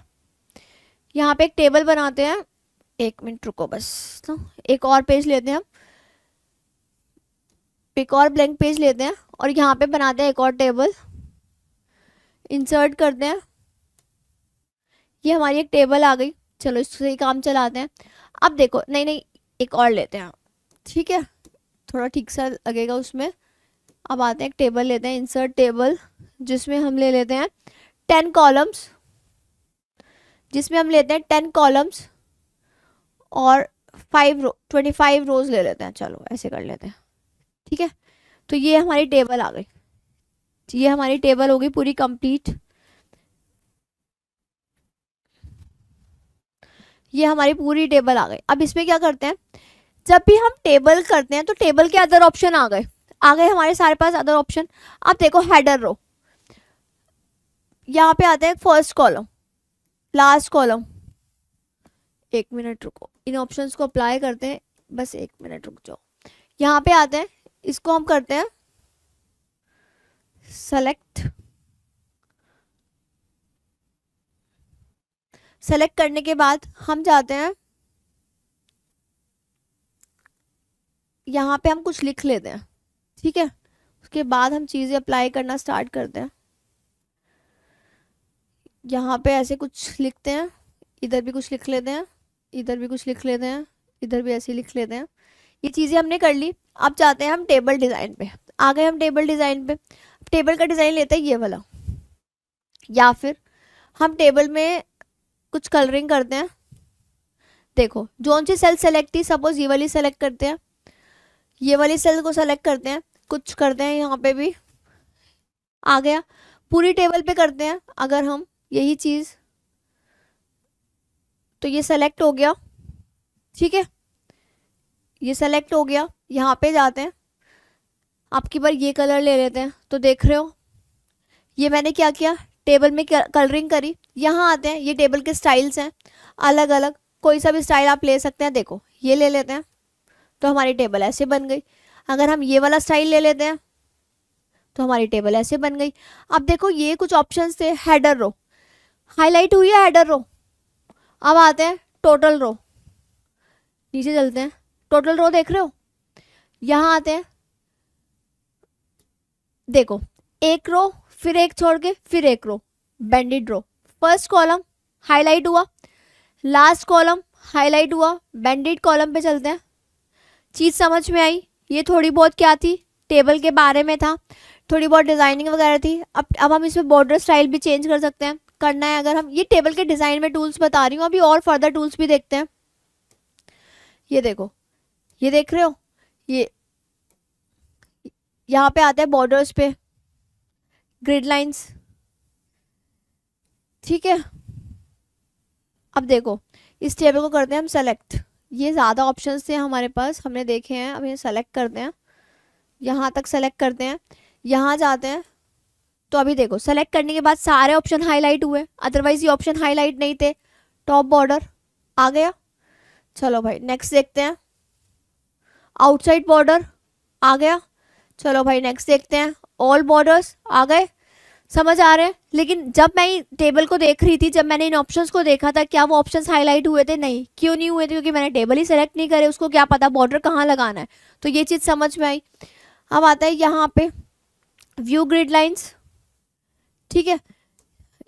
यहाँ पे एक टेबल बनाते हैं, 1 मिनट रुको बस, तो एक और पेज लेते हैं हम, एक और ब्लैंक पेज लेते हैं, और यहाँ पे बनाते हैं एक और टेबल, इंसर्ट करते हैं, ये हमारी एक टेबल आ गई। चलो इससे ही काम चलाते हैं। अब देखो, नहीं एक और लेते हैं, ठीक है, थोड़ा ठीक सा लगेगा उसमें। अब आते हैं, एक टेबल लेते हैं, इंसर्ट टेबल, जिसमें हम ले लेते हैं 10 कॉलम्स, जिसमें हम लेते हैं 10 कॉलम्स और 25 रोज ले लेते हैं। चलो ऐसे कर लेते हैं, ठीक है। तो ये हमारी टेबल आ गई, ये हमारी टेबल होगी पूरी कंप्लीट। ये हमारी पूरी टेबल आ गई। अब इसमें क्या करते हैं, जब भी हम टेबल करते हैं तो टेबल के अदर ऑप्शन आ गए हमारे सारे पास अदर ऑप्शन। अब देखो हेडर रो, यहाँ पे आता है first column, last column, 1 minute रुको, इन ऑप्शंस को अप्लाई करते हैं, बस 1 मिनट रुक जाओ। यहाँ पे आते हैं, इसको हम करते हैं सेलेक्ट करने के बाद हम जाते हैं, यहाँ पे हम कुछ लिख लेते हैं, ठीक है। उसके बाद हम चीजें अप्लाई करना स्टार्ट करते हैं। यहाँ पे ऐसे कुछ लिखते हैं, इधर भी कुछ लिख लेते हैं, इधर भी कुछ लिख लेते हैं, इधर भी ऐसे ही लिख लेते हैं। ये चीज़ें हमने कर ली। अब जाते हैं हम टेबल डिज़ाइन पे। आ गए हम टेबल डिज़ाइन पे। टेबल का डिज़ाइन लेते हैं ये वाला, या फिर हम टेबल में कुछ कलरिंग करते हैं। देखो जोन सी सेल सेलेक्ट थी, सपोज ये वाली सेलेक्ट करते हैं, ये वाली सेल को सेलेक्ट करते हैं, कुछ करते हैं यहाँ पे भी आ गया। पूरी टेबल पे करते हैं अगर हम यही चीज़, तो ये सेलेक्ट हो गया, ठीक है, ये सेलेक्ट हो गया। यहाँ पे जाते हैं, आपकी बार ये कलर ले लेते हैं। तो देख रहे हो ये मैंने क्या किया, टेबल में कलरिंग करी। यहाँ आते हैं, ये टेबल के स्टाइल्स हैं अलग अलग, कोई सा भी स्टाइल आप ले सकते हैं। देखो ये ले लेते हैं तो हमारी टेबल ऐसे बन गई। अगर हम ये वाला स्टाइल ले लेते हैं तो हमारी टेबल ऐसे बन गई। अब देखो ये कुछ ऑप्शंस थे, हेडर रो हाईलाइट हुई है, हेडर रो। अब आते हैं टोटल रो, नीचे चलते हैं, टोटल रो देख रहे हो, यहाँ आते हैं। देखो एक रो, फिर एक छोड़ के फिर एक रो, बैंडेड रो। फर्स्ट कॉलम हाईलाइट हुआ, लास्ट कॉलम हाईलाइट हुआ, बैंडेड कॉलम पे चलते हैं। चीज़ समझ में आई? ये थोड़ी बहुत क्या थी, टेबल के बारे में था, थोड़ी बहुत डिज़ाइनिंग वगैरह थी। अब हम इसमें बॉर्डर स्टाइल भी चेंज कर सकते हैं, करना है अगर हम। ये टेबल के डिज़ाइन में टूल्स बता रही हूँ, अभी और फर्दर टूल्स भी देखते हैं। ये देखो, ये देख रहे हो, ये यहाँ पे आते हैं बॉर्डर्स पे, ग्रिड लाइंस, ठीक है। अब देखो इस टेबल को करते हैं हम सेलेक्ट। ये ज़्यादा ऑप्शंस थे हमारे पास, हमने देखे हैं, अब ये सेलेक्ट करते हैं, यहाँ तक सेलेक्ट करते हैं, यहाँ जाते हैं। तो अभी देखो सेलेक्ट करने के बाद सारे ऑप्शन हाईलाइट हुए, अदरवाइज ये ऑप्शन हाईलाइट नहीं थे। टॉप बॉर्डर आ गया, चलो भाई नेक्स्ट देखते हैं। आउटसाइड बॉर्डर आ गया, चलो भाई नेक्स्ट देखते हैं। ऑल बॉर्डर्स आ गए, समझ आ रहे हैं। लेकिन जब मैं टेबल को देख रही थी, जब मैंने इन ऑप्शंस को देखा था, क्या वो ऑप्शंस हाईलाइट हुए थे? नहीं। क्यों नहीं हुए थे? क्योंकि मैंने टेबल ही सेलेक्ट नहीं करे, उसको क्या पता बॉर्डर कहाँ लगाना है। तो ये चीज़ समझ में आई। अब आता है यहाँ पे व्यू ग्रिड लाइंस, ठीक है,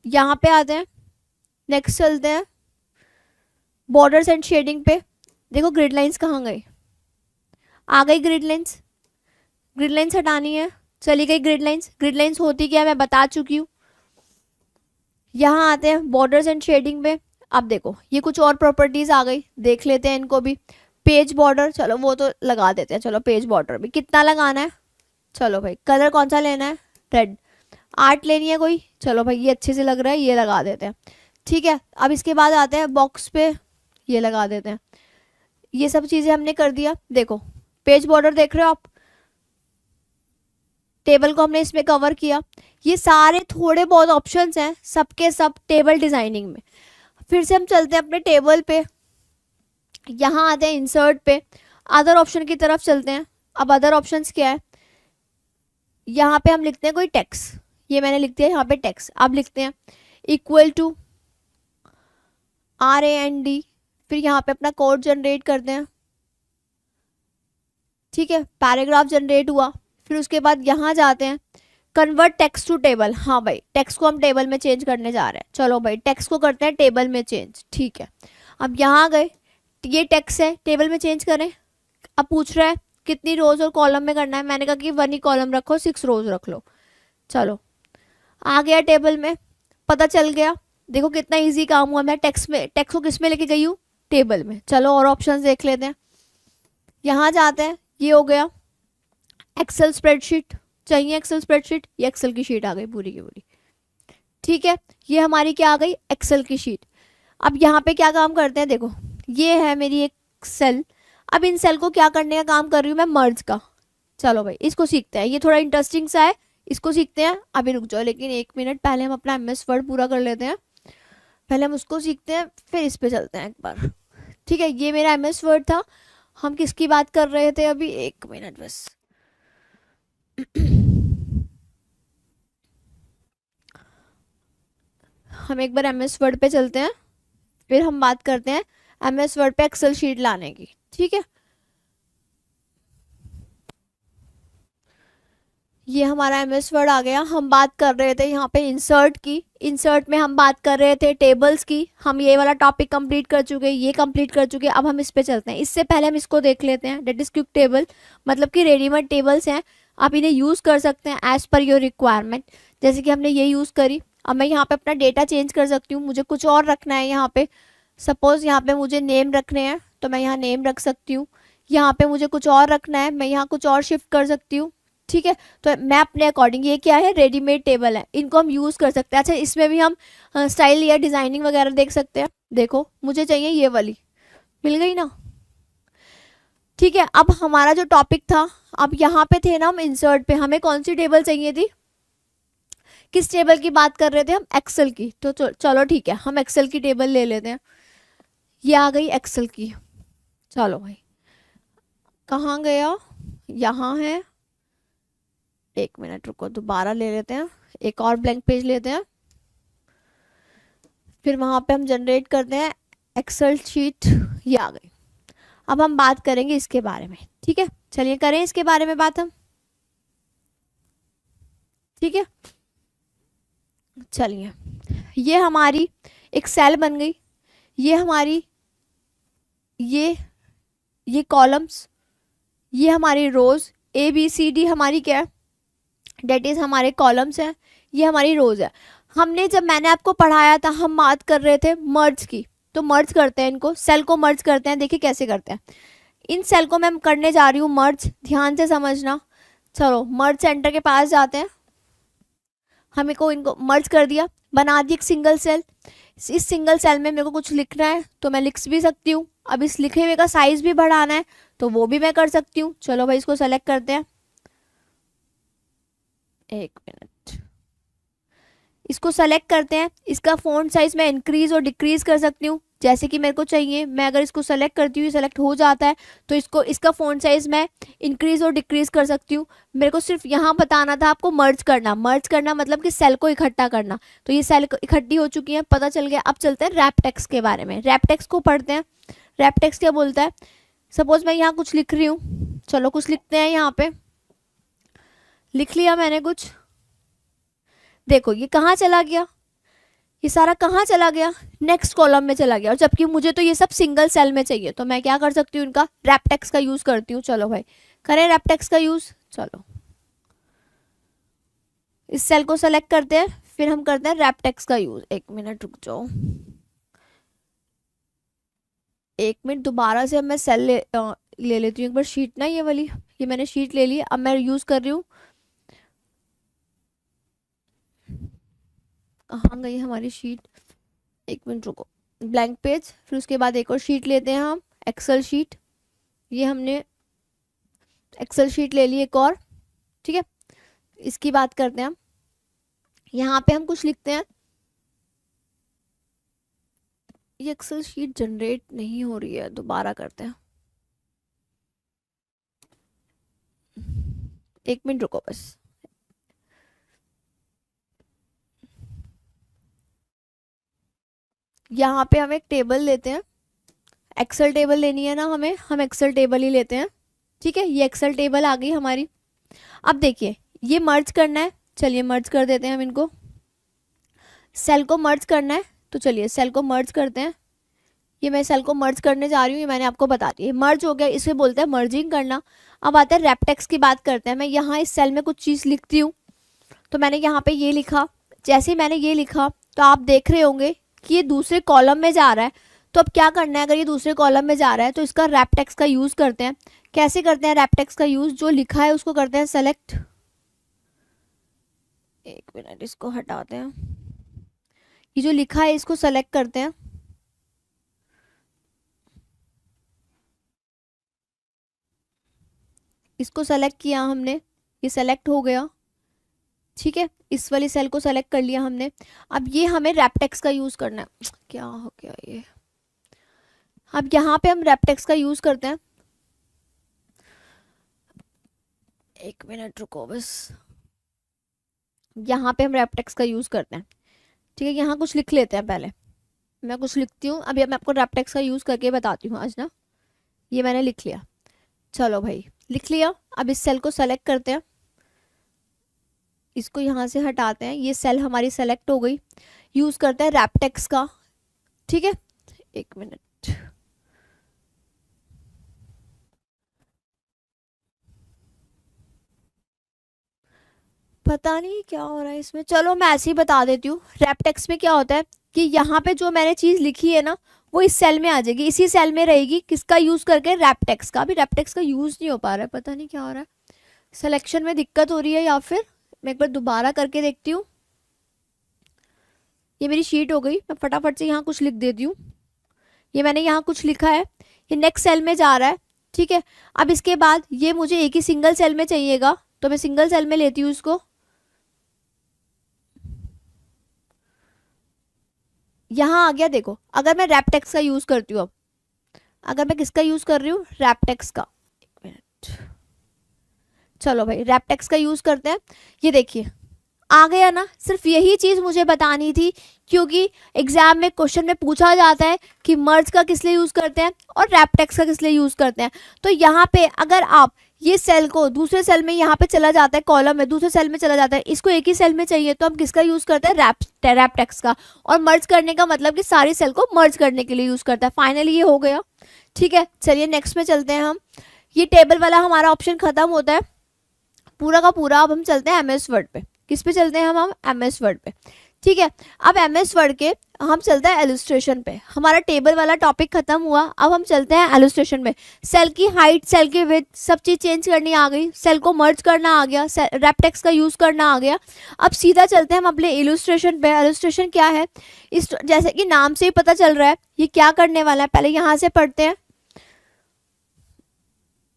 यहाँ पे आते हैं, नेक्स्ट चलते हैं बॉर्डर्स एंड शेडिंग पे। देखो ग्रिड लाइंस कहाँ गई, आ गई ग्रिड लाइंस। ग्रिड लाइंस हटानी है, चली गई ग्रिड लाइंस। ग्रिड लाइंस होती क्या है मैं बता चुकी हूँ। यहाँ आते हैं बॉर्डर्स एंड शेडिंग पे। अब देखो ये कुछ और प्रॉपर्टीज आ गई, देख लेते हैं इनको भी। पेज बॉर्डर, चलो वो तो लगा देते हैं। चलो पेज बॉर्डर भी कितना लगाना है, चलो भाई कलर कौन सा लेना है, रेड। आर्ट लेनी है कोई, चलो भाई ये अच्छे से लग रहा है, ये लगा देते हैं, ठीक है। अब इसके बाद आते हैं बॉक्स पे, ये लगा देते हैं। ये सब चीज़ें हमने कर दिया। देखो पेज बॉर्डर देख रहे हो आप, टेबल को हमने इसमें कवर किया। ये सारे थोड़े बहुत ऑप्शंस हैं, सबके सब टेबल डिज़ाइनिंग में। फिर से हम चलते हैं अपने टेबल पे, यहाँ आते हैं इंसर्ट पे, अदर ऑप्शन की तरफ चलते हैं। अब अदर ऑप्शंस क्या है, यहाँ पे हम लिखते हैं कोई टेक्स्ट, ये मैंने लिख दिया यहाँ पे टेक्स्ट। अब लिखते हैं इक्वल टू RAND, फिर यहाँ पे अपना कोड जनरेट करते हैं, ठीक है। पैराग्राफ जनरेट हुआ, फिर उसके बाद यहाँ जाते हैं कन्वर्ट टेक्स्ट टू टेबल। हाँ भाई टेक्स्ट को हम टेबल में चेंज करने जा रहे हैं, चलो भाई टेक्स्ट को करते हैं टेबल में चेंज, ठीक है। अब यहाँ गए, ये टेक्स्ट है, टेबल में चेंज करें। अब पूछ रहा है कितनी रोज और कॉलम में करना है, मैंने कहा कि 1 ही कॉलम रखो, 6 रोज रख लो। चलो आ गया टेबल में, पता चल गया। देखो कितना इजी काम हुआ, मैं टेक्स्ट को किस में लेके गई हूँ, टेबल में। चलो और ऑप्शंस देख लेते हैं, यहाँ जाते हैं, ये हो गया एक्सेल स्प्रेडशीट। चाहिए एक्सेल स्प्रेडशीट, ये एक्सेल की शीट आ गई पूरी की पूरी, ठीक है। ये हमारी क्या आ गई, एक्सेल की शीट। अब यहाँ पे क्या काम करते हैं, देखो ये है मेरी एक सेल। अब इन सेल को क्या करने का काम कर रही हूँ मैं, मर्ज का। चलो भाई इसको सीखते हैं, ये थोड़ा इंटरेस्टिंग सा है, इसको सीखते हैं। अभी रुक जाओ, लेकिन 1 मिनट पहले हम अपना MS वर्ड पूरा कर लेते हैं। पहले हम उसको सीखते हैं, फिर इस पे चलते हैं एक बार, ठीक है। ये मेरा MS वर्ड था, हम किसकी बात कर रहे थे अभी, 1 मिनट बस। हम एक बार MS वर्ड पे चलते हैं, फिर हम बात करते हैं MS वर्ड पे एक्सेल शीट लाने की, ठीक है। ये हमारा एमएस वर्ड आ गया। हम बात कर रहे थे यहाँ पे इंसर्ट की। इंसर्ट में हम बात कर रहे थे टेबल्स की। हम ये वाला टॉपिक कंप्लीट कर चुके, ये कंप्लीट कर चुके। अब हम इस पे चलते हैं। इससे पहले हम इसको देख लेते हैं, डेट इज क्विक टेबल। मतलब कि रेडीमेड टेबल्स हैं, आप इन्हें यूज़ कर सकते हैं एज पर योर रिक्वायरमेंट। जैसे कि हमने ये यूज़ करी, अब मैं यहाँ पे अपना डेटा चेंज कर सकती हूँ। मुझे कुछ और रखना है यहाँ पे, सपोज यहाँ पे मुझे नेम रखने हैं तो मैं यहाँ नेम रख सकती हूँ। यहाँ पे मुझे कुछ और रखना है, मैं यहाँ कुछ और शिफ्ट कर सकती हूँ। ठीक है, तो मैं अपने अकॉर्डिंग, ये क्या है, रेडीमेड टेबल है, इनको हम यूज़ कर सकते हैं। अच्छा, इसमें भी हम स्टाइल या डिज़ाइनिंग वगैरह देख सकते हैं। देखो मुझे चाहिए ये वाली, मिल गई ना। ठीक है, अब हमारा जो टॉपिक था, अब यहाँ पे थे ना हम इंसर्ट पे, हमें कौन सी टेबल चाहिए थी, किस टेबल की बात कर रहे थे हम, एक्सेल की। तो चलो ठीक है, हम एक्सेल की टेबल ले लेते हैं। ये आ गई एक्सेल की। चलो भाई, कहाँ गया, यहाँ है। एक मिनट रुको, दोबारा ले लेते हैं, एक और ब्लैंक पेज लेते हैं, फिर वहाँ पे हम जनरेट करते हैं एक्सेल शीट। ये आ गई। अब हम बात करेंगे इसके बारे में। ठीक है, चलिए करें इसके बारे में बात हम। ठीक है, चलिए, ये हमारी एक सेल बन गई। ये हमारी ये कॉलम्स, ये हमारी रोज, ए बी सी डी हमारी क्या है, डेट इज हमारे कॉलम्स हैं, ये हमारी रोज है। हमने जब मैंने आपको पढ़ाया था, हम बात कर रहे थे मर्ज की। तो मर्ज करते हैं इनको, सेल को मर्ज करते हैं। देखिए कैसे करते हैं। इन सेल को मैं करने जा रही हूँ मर्ज, ध्यान से समझना। चलो मर्ज सेंटर के पास जाते हैं। हमें को इनको मर्ज कर दिया, बना दी एक सिंगल सेल। इस सिंगल सेल में मेरे को कुछ लिखना है तो मैं लिख भी सकती हूँ। अब इस लिखे हुए का साइज भी बढ़ाना है तो वो भी मैं कर सकती हूँ। चलो भाई, इसको सेलेक्ट करते हैं। एक मिनट, इसको सेलेक्ट करते हैं। इसका फ़ॉन्ट साइज मैं इंक्रीज और डिक्रीज कर सकती हूँ जैसे कि मेरे को चाहिए। मैं अगर इसको सेलेक्ट करती हूँ, सेलेक्ट हो जाता है, तो इसका फ़ॉन्ट साइज मैं इंक्रीज और डिक्रीज कर सकती हूँ। मेरे को सिर्फ यहाँ बताना था आपको मर्ज करना। मर्ज करना मतलब कि सेल को इकट्ठा करना। तो ये सेल इकट्ठी हो चुकी है, पता चल गया। अब चलते हैं रैप टेक्स्ट के बारे में। रैप टेक्स्ट को पढ़ते हैं। रैप टेक्स्ट क्या बोलता है। सपोज मैं यहाँ कुछ लिख रही हूँ, चलो कुछ लिखते हैं। यहाँ पे लिख लिया मैंने कुछ। देखो ये कहाँ चला गया, ये सारा कहाँ चला गया, नेक्स्ट कॉलम में चला गया। और जबकि मुझे तो ये सब सिंगल सेल में चाहिए, तो मैं क्या कर सकती हूँ, इनका रैप टेक्स्ट का यूज करती हूँ। चलो भाई करें रैप टेक्स्ट का यूज। चलो इस सेल को सेलेक्ट करते हैं, फिर हम करते हैं रैप टेक्स्ट का यूज। एक मिनट रुक जाओ, एक मिनट, दोबारा से अब मैं सेल ले लेती हूँ एक बार शीट ना, ये वाली, ये मैंने शीट ले ली। अब मैं यूज कर रही हूँ, कहाँ गई हमारी शीट, एक मिनट रुको, ब्लैंक पेज, फिर उसके बाद एक और शीट लेते हैं हम, एक्सेल शीट। ये हमने एक्सेल शीट ले ली एक और। ठीक है, इसकी बात करते हैं हम। यहाँ पे हम कुछ लिखते हैं। ये एक्सेल शीट जनरेट नहीं हो रही है, दोबारा करते हैं। एक मिनट रुको बस। यहाँ पे हम एक टेबल लेते हैं, एक्सेल टेबल लेनी है ना हमें, हम एक्सेल टेबल ही लेते हैं। ठीक है, ये एक्सेल टेबल आ गई हमारी। अब देखिए ये मर्ज करना है, चलिए मर्ज कर देते हैं हम इनको। सेल को मर्ज करना है तो चलिए सेल को मर्ज करते हैं। ये मैं सेल को मर्ज करने जा रही हूँ, ये मैंने आपको बता दिया। मर्ज हो गया, इसे बोलते हैं मर्जिंग करना। अब आता है रैप टेक्स्ट की बात करते हैं। मैं यहाँ इस सेल में कुछ चीज़ लिखती हूँ, तो मैंने यहाँ पे ये लिखा। जैसे मैंने ये लिखा तो आप देख रहे होंगे कि ये दूसरे कॉलम में जा रहा है। तो अब क्या करना है, अगर ये दूसरे कॉलम में जा रहा है तो इसका रैप टेक्स्ट का यूज़ करते हैं। कैसे करते हैं रैप टेक्स्ट का यूज़, जो लिखा है उसको करते हैं सेलेक्ट। एक मिनट, इसको हटाते हैं। ये जो लिखा है इसको सेलेक्ट करते हैं। इसको सेलेक्ट किया हमने, ये सेलेक्ट हो गया। ठीक है, इस वाली सेल को सेलेक्ट कर लिया हमने। अब ये हमें रैप टेक्स्ट का यूज़ करना है। क्या हो गया ये, अब यहाँ पे हम रैप टेक्स्ट का यूज़ करते हैं। एक मिनट रुको बस, यहाँ पे हम रैप टेक्स्ट का यूज़ करते हैं। ठीक है, यहाँ कुछ लिख लेते हैं पहले। मैं कुछ लिखती हूँ, अभी मैं आपको रैप टेक्स्ट का यूज़ करके बताती हूँ आज ना। ये मैंने लिख लिया, चलो भाई लिख लिया। अब इस सेल को सेलेक्ट करते हैं, इसको यहाँ से हटाते हैं, ये सेल हमारी सेलेक्ट हो गई। यूज़ करते हैं रैप टेक्स्ट का, ठीक है। एक मिनट, पता नहीं क्या हो रहा है इसमें, चलो मैं ऐसे ही बता देती हूँ। रैप टेक्स्ट में क्या होता है कि यहाँ पे जो मैंने चीज़ लिखी है ना, वो इस सेल में आ जाएगी, इसी सेल में रहेगी। किसका यूज़ करके? रैप टेक्स्ट का। अभी रैप टेक्स्ट का यूज़ नहीं हो पा रहा है, पता नहीं क्या हो रहा है, सिलेक्शन में दिक्कत हो रही है, या फिर मैं एक बार दोबारा करके देखती हूँ। ये मेरी शीट हो गई, मैं फटाफट से यहाँ कुछ लिख देती हूँ। ये मैंने यहाँ कुछ लिखा है, ये नेक्स्ट सेल में जा रहा है, ठीक है। अब इसके बाद ये मुझे एक ही सिंगल सेल में चाहिएगा, तो मैं सिंगल सेल में लेती हूँ इसको। यहाँ आ गया, देखो। अगर मैं रैप टेक्स्ट का यूज़ करती हूँ, अब अगर मैं किसका यूज़ कर रही हूँ? रैप टेक्स्ट का। एक मिनट, चलो भाई रैप टेक्स्ट का यूज़ करते हैं। ये देखिए आ गया ना। सिर्फ यही चीज़ मुझे बतानी थी, क्योंकि एग्जाम में क्वेश्चन में पूछा जाता है कि मर्ज का किस लिए यूज़ करते हैं और रैप टेक्स्ट का किस लिए यूज़ करते हैं। तो यहाँ पे अगर आप ये सेल को दूसरे सेल में, यहाँ पे चला जाता है कॉलम में, दूसरे सेल में चला जाता है, इसको एक ही सेल में चाहिए, तो हम किसका यूज़ करते हैं? रैप टेक्स्ट का। और मर्ज करने का मतलब कि सारी सेल को मर्ज करने के लिए यूज़ करता है। फाइनली ये हो गया, ठीक है। चलिए नेक्स्ट में चलते हैं हम। ये टेबल वाला हमारा ऑप्शन खत्म होता है पूरा का पूरा। अब हम चलते हैं एमएस वर्ड पे। किस पे चलते हैं हम एमएस वर्ड पे, ठीक है। अब एमएस वर्ड के हम चलते हैं इलस्ट्रेशन पे। हमारा टेबल वाला टॉपिक खत्म हुआ, अब हम चलते हैं इलस्ट्रेशन में। सेल की हाइट, सेल की विड्थ, सब चीज़ चेंज करनी आ गई, सेल को मर्ज करना आ गया, रैप टेक्स्ट का यूज़ करना आ गया। अब सीधा चलते हैं हम अपने इलस्ट्रेशन पे। इलस्ट्रेशन क्या है? इस जैसे कि नाम से ही पता चल रहा है ये क्या करने वाला है। पहले यहाँ से पढ़ते हैं,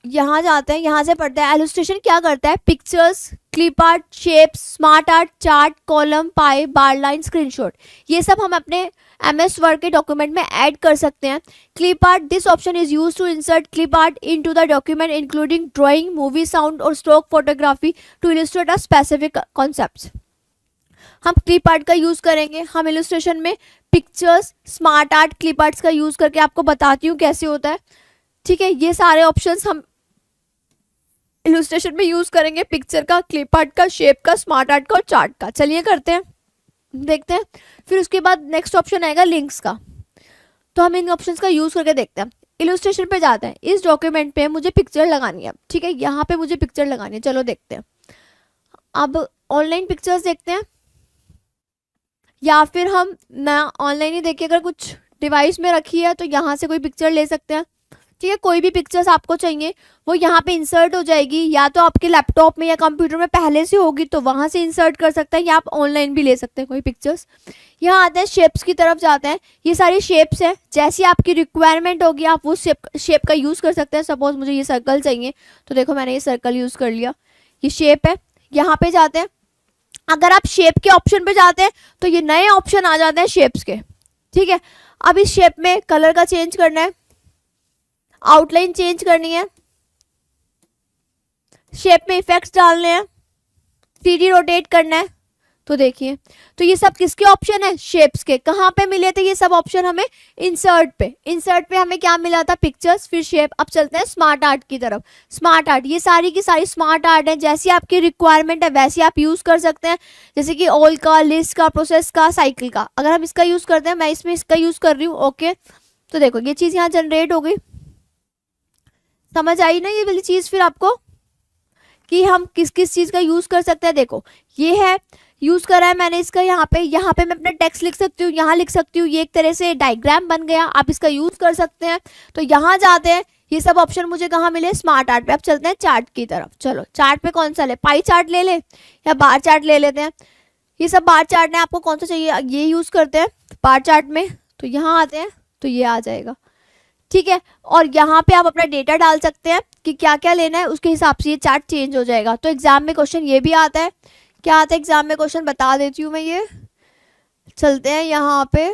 यहाँ जाते हैं, यहाँ से पढ़ते हैं। इलस्ट्रेशन क्या करता है? Pictures, clip art, shapes, smart art, chart, column, pie, bar line, screenshot, ये सब हम अपने एमएस वर्ड के डॉक्यूमेंट में ऐड कर सकते हैं। Clip art, this option is use to insert clip art into the document including drawing, movie, sound और stock photography to illustrate a specific concepts. हम क्लिप आर्ट का यूज़ करेंगे। हम इलस्ट्रेशन में pictures, smart art, clip arts का use करके आपको बताती हूँ कैसे होता है, ठीक है। ये सारे ऑप्शंस हम इलस्ट्रेशन में यूज करेंगे, पिक्चर का, क्लिप आर्ट का, शेप का, स्मार्ट आर्ट का और चार्ट का। चलिए करते हैं, देखते हैं। फिर उसके बाद नेक्स्ट ऑप्शन आएगा लिंक्स का, तो हम इन ऑप्शंस का यूज करके देखते हैं। इलस्ट्रेशन पे जाते हैं, इस डॉक्यूमेंट पे मुझे पिक्चर लगानी है, ठीक है। यहाँ पे मुझे पिक्चर लगानी है, चलो देखते हैं। अब ऑनलाइन पिक्चर्स देखते हैं, या फिर हम ना ऑनलाइन ही देखिए, अगर कुछ डिवाइस में रखी है तो यहाँ से कोई पिक्चर ले सकते हैं, ठीक है। कोई भी पिक्चर्स आपको चाहिए वो यहाँ पे इंसर्ट हो जाएगी, या तो आपके लैपटॉप में या कंप्यूटर में पहले से होगी तो वहाँ से इंसर्ट कर सकते हैं, या आप ऑनलाइन भी ले सकते हैं कोई पिक्चर्स। यहाँ आते हैं शेप्स की तरफ जाते हैं। ये सारी शेप्स हैं, जैसी आपकी रिक्वायरमेंट होगी आप वो शेप का यूज़ कर सकते हैं। सपोज मुझे ये सर्कल चाहिए, तो देखो मैंने ये सर्कल यूज़ कर लिया, ये शेप है। यहाँ पे जाते हैं, अगर आप शेप के ऑप्शन पे जाते हैं तो ये नए ऑप्शन आ जाते हैं शेप्स के, ठीक है। अब इस शेप में कलर का चेंज करना है, आउटलाइन चेंज करनी है, शेप में इफेक्ट्स डालने हैं, 3D रोटेट करना है। तो देखिए, तो ये सब किसके ऑप्शन है? शेप्स के। कहाँ पे मिले थे ये सब ऑप्शन? हमें इंसर्ट पे। इंसर्ट पे हमें क्या मिला था? पिक्चर्स, फिर शेप। अब चलते हैं स्मार्ट आर्ट की तरफ। स्मार्ट आर्ट, ये सारी की सारी स्मार्ट आर्ट है, जैसी आपकी रिक्वायरमेंट है वैसी आप यूज़ कर सकते हैं, जैसे कि ऑल का, लिस्ट का, प्रोसेस का, साइकिल का। अगर हम इसका यूज़ करते हैं, मैं इसमें इसका यूज़ कर रही हूँ, ओके। तो देखो ये चीज़ यहाँ जनरेट हो गई, समझ आई ना ये वाली चीज़ फिर आपको, कि हम किस किस चीज़ का यूज़ कर सकते हैं। देखो ये है, यूज़ करा है मैंने इसका। यहाँ पे मैं अपना टेक्स्ट लिख सकती हूँ, यहाँ लिख सकती हूँ, ये एक तरह से डायग्राम बन गया, आप इसका यूज़ कर सकते हैं। तो यहाँ जाते हैं, ये सब ऑप्शन मुझे कहाँ मिले? स्मार्ट आर्ट पे। अब चलते हैं चार्ट की तरफ। चलो चार्ट पे कौन सा ले? पाई चार्ट ले ले या बार चार्ट ले लेते हैं। ये सब बार चार्ट है, आपको कौन सा चाहिए ये यूज़ करते हैं बार चार्ट में। तो यहाँ आते हैं तो ये आ जाएगा, ठीक है। और यहाँ पे आप अपना डेटा डाल सकते हैं कि क्या क्या लेना है, उसके हिसाब से ये चार्ट चेंज हो जाएगा। तो एग्जाम में क्वेश्चन ये भी आता है। क्या आता है एग्जाम में क्वेश्चन? बता देती हूँ मैं ये। चलते हैं यहाँ पे,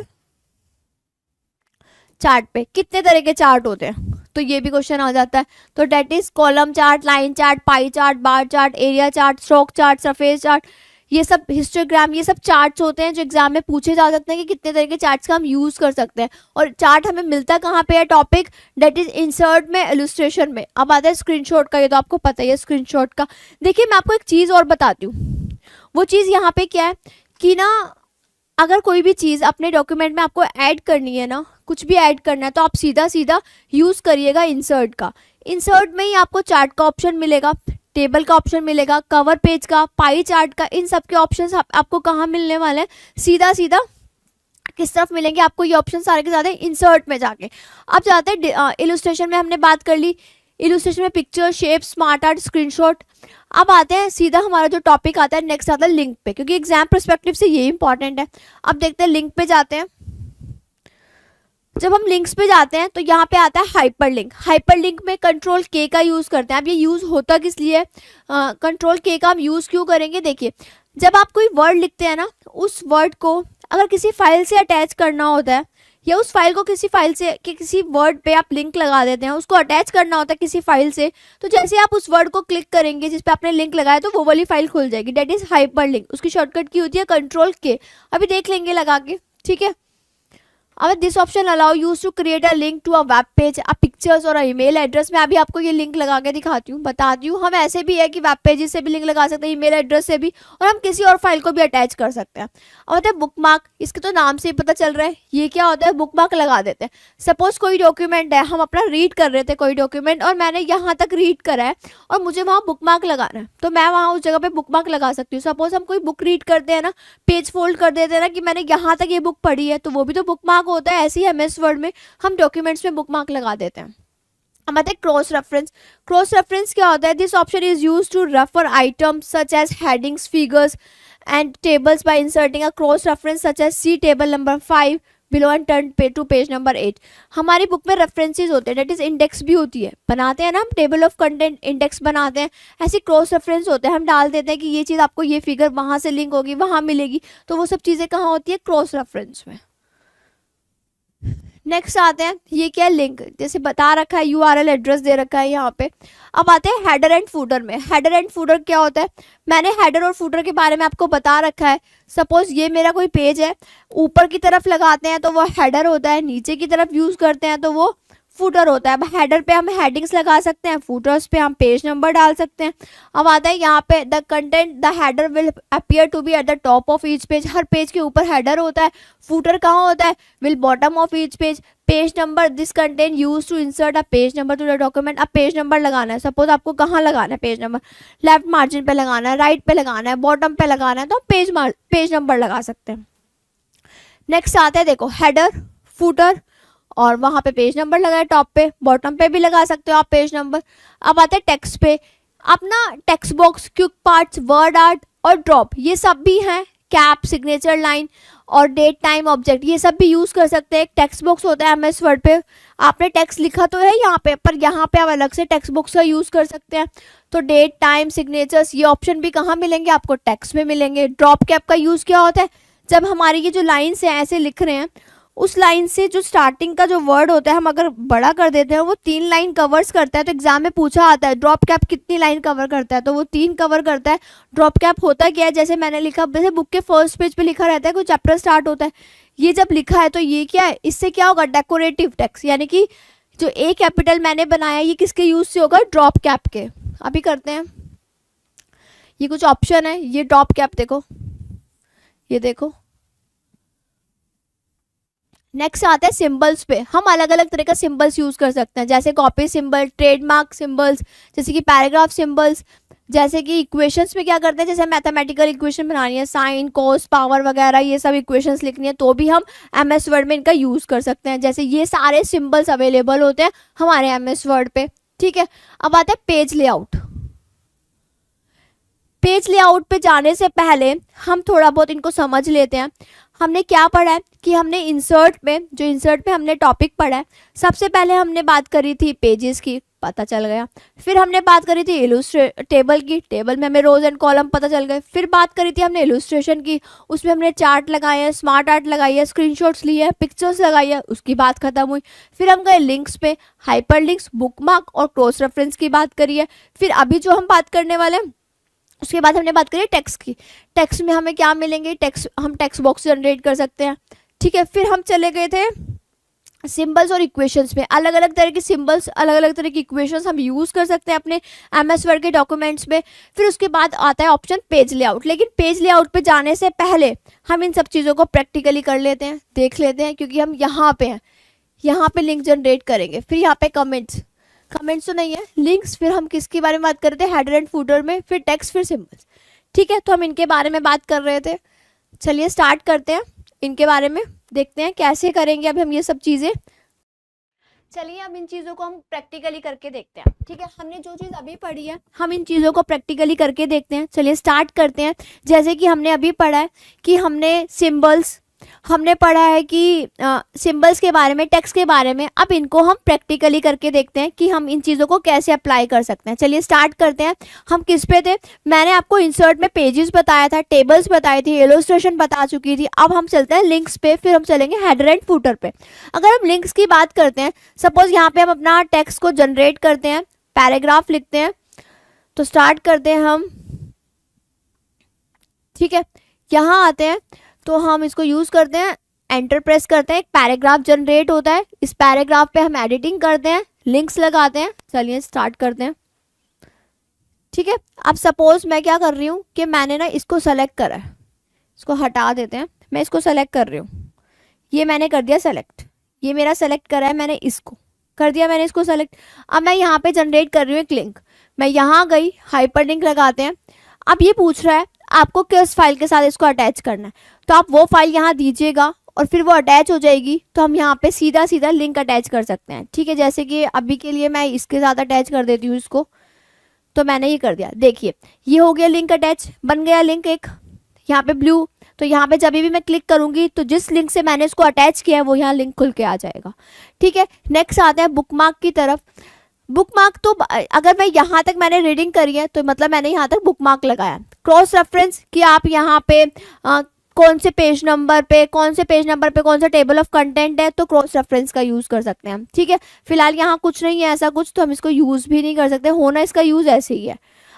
चार्ट पे कितने तरह के चार्ट होते हैं, तो ये भी क्वेश्चन आ जाता है। तो that is column chart, line chart, pie chart, bar chart, area chart, stroke chart, surface chart, ये सब हिस्टोग्राम, ये सब चार्ट्स होते हैं जो एग्जाम में पूछे जा सकते हैं कि कितने तरह के चार्ट्स का हम यूज कर सकते हैं। और चार्ट हमें मिलता कहाँ पे है? टॉपिक डेट इज इंसर्ट में, इलस्ट्रेशन में। अब आता है स्क्रीनशॉट का, ये तो आपको पता ही है स्क्रीनशॉट का। देखिए मैं आपको एक चीज़ और बताती हूँ, वो चीज़ यहाँ पे क्या है कि ना, अगर कोई भी चीज़ अपने डॉक्यूमेंट में आपको ऐड करनी है ना, कुछ भी ऐड करना है, तो आप सीधा सीधा यूज़ करिएगा इंसर्ट का। इंसर्ट में ही आपको चार्ट का ऑप्शन मिलेगा, टेबल का ऑप्शन मिलेगा, कवर पेज का, पाई चार्ट का, इन सब के ऑप्शंस आपको कहाँ मिलने वाले हैं, सीधा सीधा किस तरफ मिलेंगे आपको, ये ऑप्शन सारे के सारे इंसर्ट में जाके। अब जाते हैं इलुस्ट्रेशन में, हमने बात कर ली इलुस्ट्रेशन में picture, shape, smart art, screenshot. अब आते हैं सीधा हमारा जो टॉपिक आता है नेक्स्ट आता है लिंक पे, क्योंकि एग्जाम पर्सपेक्टिव से ये इंपॉर्टेंट है। अब देखते हैं लिंक पे जाते हैं। जब हम लिंक्स पे जाते हैं तो यहाँ पे आता है हाइपरलिंक। हाइपरलिंक में कंट्रोल के का यूज़ करते हैं। अब ये यूज़ होता किस लिए, कंट्रोल के का हम यूज़ क्यों करेंगे, देखिए जब आप कोई वर्ड लिखते हैं ना, उस वर्ड को अगर किसी फाइल से अटैच करना होता है, या उस फाइल को किसी फाइल से किसी वर्ड पे आप लिंक लगा देते हैं, उसको अटैच करना होता है किसी फाइल से, तो जैसे आप उस वर्ड को क्लिक करेंगे जिस पे आपने लिंक लगाया, तो वो वाली फाइल खुल जाएगी, डेट इज हाइपरलिंक। उसकी शॉर्टकट की होती है कंट्रोल के। अभी देख लेंगे लगा के, ठीक है। अब this option allow use to create a link to a web page, a pictures और ईमेल एड्रेस। मैं अभी आपको ये लिंक लगा के दिखाती हूँ, बताती हूँ। हम ऐसे भी है कि वेब पेजेस से भी लिंक लगा सकते हैं, ईमेल एड्रेस से भी, और हम किसी और फाइल को भी अटैच कर सकते हैं। और होता है बुकमार्क, इसके तो नाम से ही पता चल रहा है ये क्या होता है, बुकमार्क लगा देते हैं। सपोज कोई डॉक्यूमेंट है, हम अपना रीड कर रहे थे कोई डॉक्यूमेंट, और मैंने यहाँ तक रीड करा है और मुझे वहाँ बुकमार्क लगाना है, तो मैं वहाँ उस जगह पे बुकमार्क लगा सकती हूँ। सपोज हम कोई बुक रीड करते हैं ना, पेज फोल्ड कर देते हैं ना कि मैंने यहाँ तक ये बुक पढ़ी है, तो वो भी तो बुकमार्क होता है। ऐसे ही MS वर्ड में हम डॉक्यूमेंट्स में बुकमार्क लगा देते हैं। अब आते हैं क्रॉस रेफरेंस। क्रॉस रेफरेंस क्या होता है, this option is used to refer items such as headings, figures and tables by inserting a cross reference such as see table number 5 below and turn to page number 8। हमारी book में references होते हैं, date is index भी होती है, बनाते हैं ना हम टेबल ऑफ कंटेंट इंडेक्स बनाते हैं, ऐसे क्रॉस रेफरेंस होते हैं। हम डाल देते हैं कि ये चीज़ आपको ये फिगर वहाँ से लिंक होगी, वहाँ मिलेगी, तो वो सब चीज़ें कहाँ होती है, क्रॉस रेफरेंस में। नेक्स्ट आते हैं, ये क्या है, लिंक, जैसे बता रखा है URL एड्रेस दे रखा है यहाँ पे। अब आते हैं हेडर एंड फूटर में। हेडर एंड फूटर क्या होता है, मैंने हेडर और फूटर के बारे में आपको बता रखा है। सपोज ये मेरा कोई पेज है, ऊपर की तरफ लगाते हैं तो वो हेडर होता है, नीचे की तरफ यूज करते हैं तो वो फूटर होता है। अब हेडर पे हम हेडिंग्स लगा सकते हैं, फूटर्स पे हम पेज नंबर डाल सकते हैं। अब आता है यहाँ पे the content the header will appear to be at the top of each page. हर पेज के ऊपर हेडर होता है। फूटर कहाँ होता है, will bottom of each page. Page number, this content use to insert a page number to the document. अब page number लगाना है, सपोज आपको कहाँ लगाना है पेज नंबर, लेफ्ट मार्जिन पे लगाना है, राइट पे लगाना है, बॉटम पे लगाना है, तो हम पेज नंबर लगा सकते हैं। नेक्स्ट आता है देखो हेडर, फूटर, और वहाँ पे पेज नंबर लगाए, टॉप पे, बॉटम पे भी लगा सकते हो आप पेज नंबर। अब आते हैं टेक्स्ट पे। अपना text box, quick parts, word art और ड्रॉप, ये सब भी हैं। कैप, सिग्नेचर लाइन और डेट टाइम ऑब्जेक्ट, ये सब भी यूज़ कर सकते हैं। एक टेक्स्ट बॉक्स होता है MS वर्ड पे, आपने टेक्स्ट लिखा तो है यहाँ पे, पर यहाँ पे आप अलग से टेक्स्ट बॉक्स का यूज़ कर सकते हैं। तो डेट, टाइम, सिग्नेचर्स, ये ऑप्शन भी कहाँ मिलेंगे आपको, टेक्स्ट में मिलेंगे। ड्रॉप कैप का यूज़ क्या होता है, जब हमारी ये जो लाइन्स हैं ऐसे लिख रहे हैं, उस लाइन से जो स्टार्टिंग का जो वर्ड होता है हम अगर बड़ा कर देते हैं, वो 3 लाइन कवर्स करता है। तो एग्जाम में पूछा आता है ड्रॉप कैप कितनी लाइन कवर करता है, तो वो 3 कवर करता है। ड्रॉप कैप होता क्या है, जैसे मैंने लिखा, जैसे बुक के फर्स्ट पेज पे लिखा रहता है, कोई चैप्टर स्टार्ट होता है, ये जब लिखा है तो ये क्या है, इससे क्या होगा, डेकोरेटिव टेक्स्ट, यानी कि जो A कैपिटल मैंने बनाया ये किसके यूज से होगा, ड्रॉप कैप के। अभी करते हैं, ये कुछ ऑप्शन है, ये ड्रॉप कैप देखो, ये देखो। नेक्स्ट आता है सिंबल्स पे। हम अलग अलग तरह का सिंबल्स यूज कर सकते हैं, जैसे कॉपी सिंबल, ट्रेडमार्क सिंबल्स, जैसे कि पैराग्राफ सिंबल्स, जैसे कि इक्वेशंस में क्या करते हैं, जैसे मैथमेटिकल इक्वेशन बनानी है, साइन, कॉस, पावर वगैरह, ये सब इक्वेशंस लिखनी है, तो भी हम MS वर्ड में इनका यूज कर सकते हैं। जैसे ये सारे सिंबल्स अवेलेबल होते हैं हमारे MS वर्ड पे, ठीक है। अब आता है पेज लेआउट। पेज लेआउट पे जाने से पहले हम थोड़ा बहुत इनको समझ लेते हैं। हमने क्या पढ़ा है कि हमने इंसर्ट में हमने टॉपिक पढ़ा है। सबसे पहले हमने बात करी थी पेजेस की, पता चल गया। फिर हमने बात करी थी टेबल की, टेबल में हमें रोज एंड कॉलम पता चल गए। फिर बात करी थी हमने इलुस्ट्रेशन की, उसमें हमने चार्ट लगाए हैं, स्मार्ट आर्ट लगाई है, स्क्रीनशॉट्स लिए हैं, पिक्चर्स लगाई है, उसकी बात खत्म हुई। फिर हम गए लिंक्स पे, हाइपर लिंक्स, बुकमार्क और क्रॉस रेफरेंस की बात करी है। फिर अभी जो हम बात करने वाले हैं, उसके बाद हमने बात करी टेक्स्ट की। टेक्स्ट में हमें क्या मिलेंगे, हम टेक्स्ट बॉक्स जनरेट कर सकते हैं, ठीक है। फिर हम चले गए थे सिंबल्स और इक्वेशंस में अलग अलग तरह के सिंबल्स, अलग अलग तरह की इक्वेशंस हम यूज़ कर सकते हैं अपने MS वर्ड के डॉक्यूमेंट्स में। फिर उसके बाद आता है ऑप्शन पेज लेआउट। लेकिन पेज लेआउट पे जाने से पहले हम इन सब चीज़ों को प्रैक्टिकली कर लेते हैं, देख लेते हैं, क्योंकि हम यहाँ पे हैं। यहाँ पे लिंक जनरेट करेंगे, फिर यहाँ पे कमेंट्स, कमेंट्स तो नहीं है, लिंक्स। फिर हम किसके बारे में बात कर रहे थे, हेडर एंड फूटर में, फिर टेक्स्ट, फिर सिंबल्स। ठीक है, तो हम इनके बारे में बात कर रहे थे। चलिए स्टार्ट करते हैं, इनके बारे में देखते हैं कैसे करेंगे अब हम ये सब चीज़ें। चलिए अब इन चीज़ों को हम प्रैक्टिकली करके देखते हैं। ठीक है, हमने जो चीज़ अभी पढ़ी है हम इन चीज़ों को प्रैक्टिकली करके देखते हैं। चलिए स्टार्ट करते हैं। जैसे कि हमने अभी पढ़ा है कि हमने सिंबल्स, हमने पढ़ा है कि सिंबल्स के बारे में, टेक्स्ट के बारे में। अब इनको हम प्रैक्टिकली करके देखते हैं कि हम इन चीज़ों को कैसे अप्लाई कर सकते हैं। चलिए स्टार्ट करते हैं। हम किस पे थे, मैंने आपको इंसर्ट में पेजेस बताया था, टेबल्स बताई थी, इलस्ट्रेशन बता चुकी थी। अब हम चलते हैं लिंक्स पे, फिर हम चलेंगे हेडर एंड फूटर पे। अगर हम लिंक्स की बात करते हैं, सपोज यहाँ पे हम अपना टेक्स्ट को जनरेट करते हैं, पैराग्राफ लिखते हैं। तो स्टार्ट करते हैं हम। ठीक है, यहाँ आते हैं तो हम इसको यूज़ करते हैं, एंटर प्रेस करते हैं, एक पैराग्राफ जनरेट होता है। इस पैराग्राफ पे हम एडिटिंग करते हैं, लिंक्स लगाते हैं। चलिए स्टार्ट करते हैं। ठीक है, अब सपोज मैं क्या कर रही हूँ कि मैंने ना इसको सेलेक्ट करा है, इसको हटा देते हैं, मैं इसको सेलेक्ट कर रही हूँ, ये मैंने कर दिया सेलेक्ट, ये मेरा सेलेक्ट करा है मैंने, इसको कर दिया मैंने, इसको सेलेक्ट। अब मैं यहाँ पे जनरेट कर रही हूँ एक लिंक, मैं यहाँ गई, हाइपर लिंक लगाते हैं। अब ये पूछ रहा है आपको किस फाइल के साथ इसको अटैच करना है, तो आप वो फाइल यहाँ दीजिएगा और फिर वो अटैच हो जाएगी। तो हम यहाँ पे सीधा सीधा लिंक अटैच कर सकते हैं। ठीक है, जैसे कि अभी के लिए मैं इसके साथ अटैच कर देती हूँ इसको, तो मैंने ये कर दिया। देखिए ये हो गया लिंक अटैच, बन गया लिंक एक यहाँ पे ब्लू। तो यहाँ पे जब भी मैं क्लिक करूंगी तो जिस लिंक से मैंने इसको अटैच किया है वो यहाँ लिंक खुल के आ जाएगा। ठीक है, नेक्स्ट आते हैं बुकमार्क की तरफ। बुकमार्क तो अगर मैं यहाँ तक मैंने रीडिंग करी है तो मतलब मैंने यहाँ तक बुकमार्क लगाया। क्रॉस रेफरेंस कि आप यहाँ पे कौन से पेज नंबर पे कौन सा टेबल ऑफ कंटेंट है, तो क्रॉस रेफरेंस का यूज़ कर सकते हैं। ठीक है, फिलहाल यहाँ कुछ नहीं है ऐसा कुछ, तो हम इसको यूज़ भी नहीं कर सकते, होना इसका यूज़ ऐसे ही है।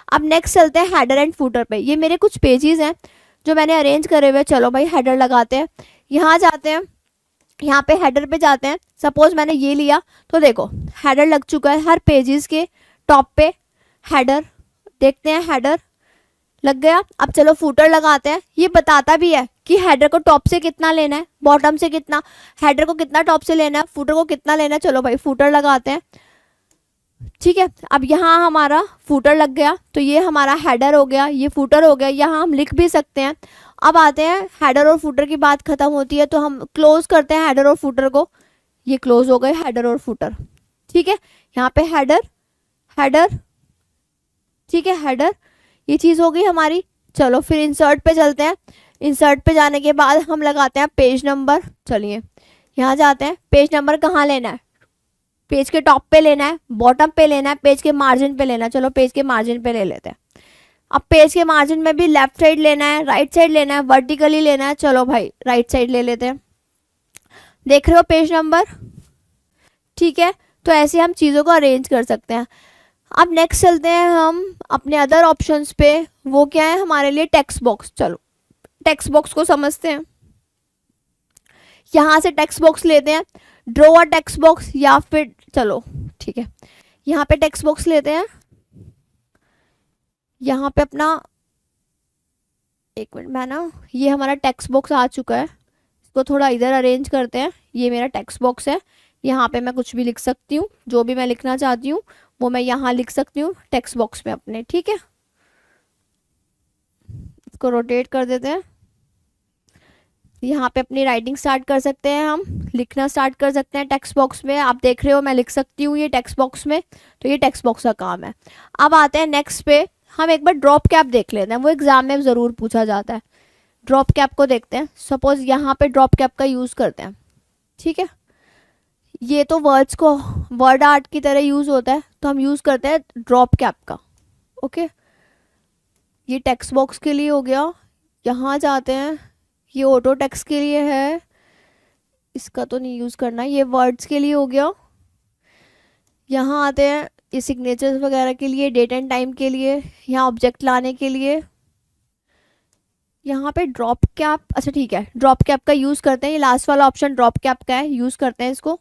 अब नेक्स्ट चलते हैं हेडर एंड फूटर पे। ये मेरे कुछ पेजेस हैं जो मैंने अरेंज करे हुए। चलो भाई हेडर लगाते हैं, यहाँ जाते हैं, यहाँ पे हेडर पे जाते हैं। सपोज मैंने ये लिया तो देखो हेडर लग चुका है, हर पेजेस के टॉप पे हेडर, देखते हैं हेडर लग गया। अब चलो फूटर लगाते हैं। ये बताता भी है कि हेडर को टॉप से कितना लेना है, बॉटम से कितना, हेडर को कितना टॉप से लेना है, फूटर को कितना लेना है। चलो भाई फूटर लगाते हैं। ठीक है, अब यहाँ हमारा फूटर लग गया, तो ये हमारा हेडर हो गया, ये फूटर हो गया। यहाँ हम लिख भी सकते हैं। अब आते हैं हेडर और फूटर की बात खत्म होती है तो हम क्लोज करते हैं हेडर और फूटर को। ये क्लोज हो गए हेडर और फूटर। ठीक है, यहाँ पे हेडर हेडर, ठीक है हेडर, ये चीज़ हो गई हमारी। चलो फिर इंसर्ट पे चलते हैं। इंसर्ट पे जाने के बाद हम लगाते हैं पेज नंबर। चलिए यहाँ जाते हैं, पेज नंबर कहाँ लेना है, पेज के टॉप पे लेना है, बॉटम पे लेना है, पेज के मार्जिन पे लेना है। चलो पेज के मार्जिन पे ले लेते हैं। अब पेज के मार्जिन में भी लेफ्ट साइड लेना है, राइट साइड लेना है, वर्टिकली लेना है। चलो भाई राइट साइड ले लेते हैं। देख रहे हो पेज नंबर। ठीक है, तो ऐसे हम चीज़ों को अरेंज कर सकते हैं। अब नेक्स्ट चलते हैं हम अपने अदर ऑप्शंस पे। वो क्या है हमारे लिए, टेक्स्ट बॉक्स। चलो टेक्स्ट बॉक्स को समझते हैं। यहाँ से टेक्स्ट बॉक्स लेते हैं, ड्रॉ अ टेक्स्ट बॉक्स, या फिर चलो ठीक है यहाँ पे टेक्स्ट बॉक्स लेते हैं। यहाँ पे अपना एक मिनट, मैं ना ये हमारा टेक्स्ट बॉक्स आ चुका है, इसको थोड़ा इधर अरेंज करते हैं। ये मेरा टेक्स्ट बॉक्स है, यहाँ पे मैं कुछ भी लिख सकती हूँ, जो भी मैं लिखना चाहती हूँ वो मैं यहाँ लिख सकती हूँ टेक्स्ट बॉक्स में अपने। ठीक है, इसको रोटेट कर देते हैं। यहाँ पे अपनी राइटिंग स्टार्ट कर सकते हैं, हम लिखना स्टार्ट कर सकते हैं टेक्स्ट बॉक्स में। आप देख रहे हो मैं लिख सकती हूँ ये टेक्स्ट बॉक्स में, तो ये टेक्स्ट बॉक्स का काम है। अब आते हैं नेक्स्ट पे, हम एक बार ड्रॉप कैप देख लेते हैं, वो एग्जाम में ज़रूर पूछा जाता है। ड्रॉप कैप को देखते हैं। सपोज यहाँ पे ड्रॉप कैप का यूज़ करते हैं। ठीक है, ये तो वर्ड्स को वर्ड आर्ट की तरह यूज़ होता है, तो हम यूज़ करते हैं ड्रॉप कैप का। ओके, ये टेक्स्ट बॉक्स के लिए हो गया। यहाँ जाते हैं, ये ऑटो टेक्स्ट के लिए है, इसका तो नहीं यूज़ करना, ये वर्ड्स के लिए हो गया। यहाँ आते हैं, ये सिग्नेचर्स वगैरह के लिए, डेट एंड टाइम के लिए, यहाँ ऑब्जेक्ट लाने के लिए, यहाँ पे ड्रॉप कैप, अच्छा ठीक है, ड्रॉप कैप का यूज़ करते हैं, ये लास्ट वाला ऑप्शन ड्रॉप कैप का है, यूज़ करते हैं इसको।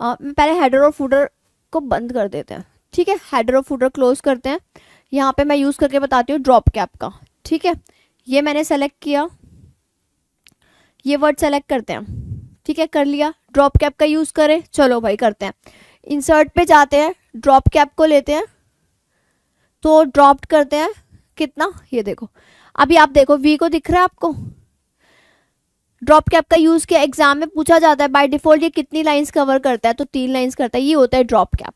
पहले हेडर और फुटर को बंद कर देते हैं, ठीक है, हेडर और फुटर क्लोज करते हैं। यहाँ पे मैं यूज़ करके बताती हूँ ड्रॉप कैप का, ठीक है। ये मैंने सेलेक्ट किया, ये वर्ड सेलेक्ट करते हैं, ठीक है, कर लिया। ड्रॉप कैप का यूज़ करें, चलो भाई करते हैं। इंसर्ट पे जाते हैं, ड्रॉप कैप को लेते हैं, तो ड्रॉप्ड करते हैं कितना, ये देखो। अभी आप देखो वी को दिख रहा है आपको, ड्रॉप कैप का यूज़ किया, एग्जाम में पूछा जाता है बाय डिफॉल्ट ये कितनी लाइंस कवर करता है, तो 3 लाइंस करता है, ये होता है ड्रॉप कैप,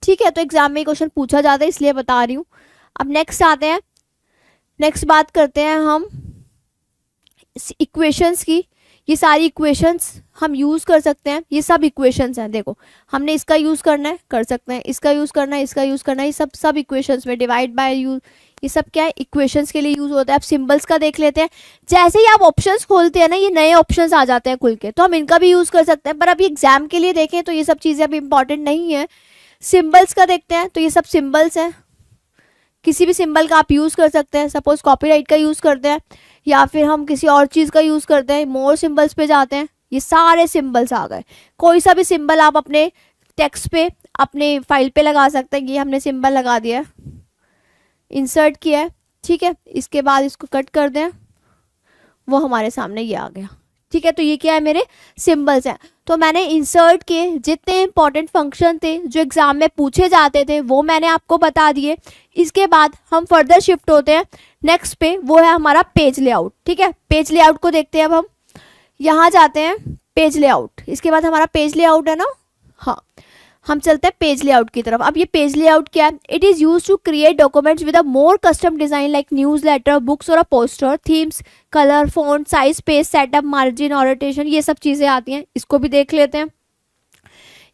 ठीक है। तो एग्जाम में क्वेश्चन पूछा जाता है इसलिए बता रही हूँ। अब नेक्स्ट आते हैं, नेक्स्ट बात करते हैं हम इक्वेशंस की। ये सारी इक्वेशंस हम यूज़ कर सकते हैं, ये सब इक्वेशंस हैं, देखो हमने इसका यूज़ करना है कर सकते हैं, इसका यूज़ करना है, इसका यूज़ करना है, ये सब इक्वेशंस में डिवाइड बाय यूज, ये सब क्या है, इक्वेशंस के लिए यूज़ होता है। अब सिंबल्स का देख लेते हैं, जैसे ही आप ऑप्शंस खोलते हैं ना ये नए ऑप्शंस आ जाते हैं खुल के, तो हम इनका भी यूज़ कर सकते हैं, पर अभी एग्जाम के लिए देखें तो ये सब चीज़ें अभी इंपॉर्टेंट नहीं है। सिंबल्स का देखते हैं, तो ये सब सिंबल्स हैं, किसी भी सिंबल का आप यूज़ कर सकते हैं, सपोज कॉपीराइट का यूज़ करते हैं या फिर हम किसी और चीज़ का यूज़ करते हैं, मोर सिंबल्स पे जाते हैं, ये सारे सिंबल्स आ गए। कोई सा भी सिंबल आप अपने टेक्स्ट पे अपने फाइल पे लगा सकते हैं, ये हमने सिंबल लगा दिया है, इंसर्ट किया है, ठीक है। इसके बाद इसको कट कर दें, वो हमारे सामने ये आ गया, ठीक है। तो ये क्या है, मेरे सिंबल्स हैं। तो मैंने इंसर्ट के जितने इंपॉर्टेंट फंक्शन थे जो एग्जाम में पूछे जाते थे वो मैंने आपको बता दिए। इसके बाद हम फर्दर शिफ्ट होते हैं नेक्स्ट पे, वो है हमारा पेज लेआउट, ठीक है। पेज लेआउट को देखते हैं। अब हम यहाँ जाते हैं पेज लेआउट, इसके बाद हमारा पेज लेआउट है ना, हाँ हम चलते हैं पेज लेआउट की तरफ। अब ये पेज लेआउट क्या है, it is use to create documents with a more custom design like newsletter, books और a poster, themes, colour, font, size, page, setup, margin, orientation, ये सब चीज़ें आती हैं। इसको भी देख लेते हैं।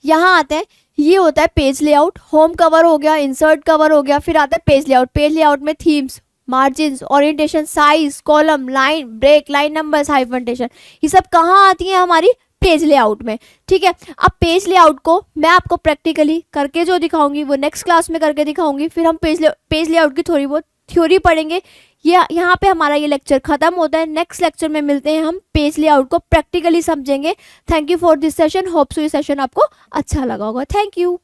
यहाँ आते हैं, ये होता है पेज लेआउट, होम कवर हो गया, इंसर्ट कवर हो गया, फिर आता है पेज लेआउट। पेज लेआउट में themes, margin, orientation, size, column, line break, line numbers, hyphenation, ये सब कहाँ आती हैं, हमारी पेज लेआउट में, ठीक है। अब पेज लेआउट को मैं आपको प्रैक्टिकली करके जो दिखाऊंगी वो नेक्स्ट क्लास में करके दिखाऊंगी, फिर हम पेज लेआउट की थोड़ी बहुत थ्योरी पढ़ेंगे। ये यहाँ पे हमारा ये लेक्चर खत्म होता है। नेक्स्ट लेक्चर में मिलते हैं, हम पेज लेआउट को प्रैक्टिकली समझेंगे। Thank you for this session, hope so ये सेशन आपको अच्छा लगा होगा। Thank you.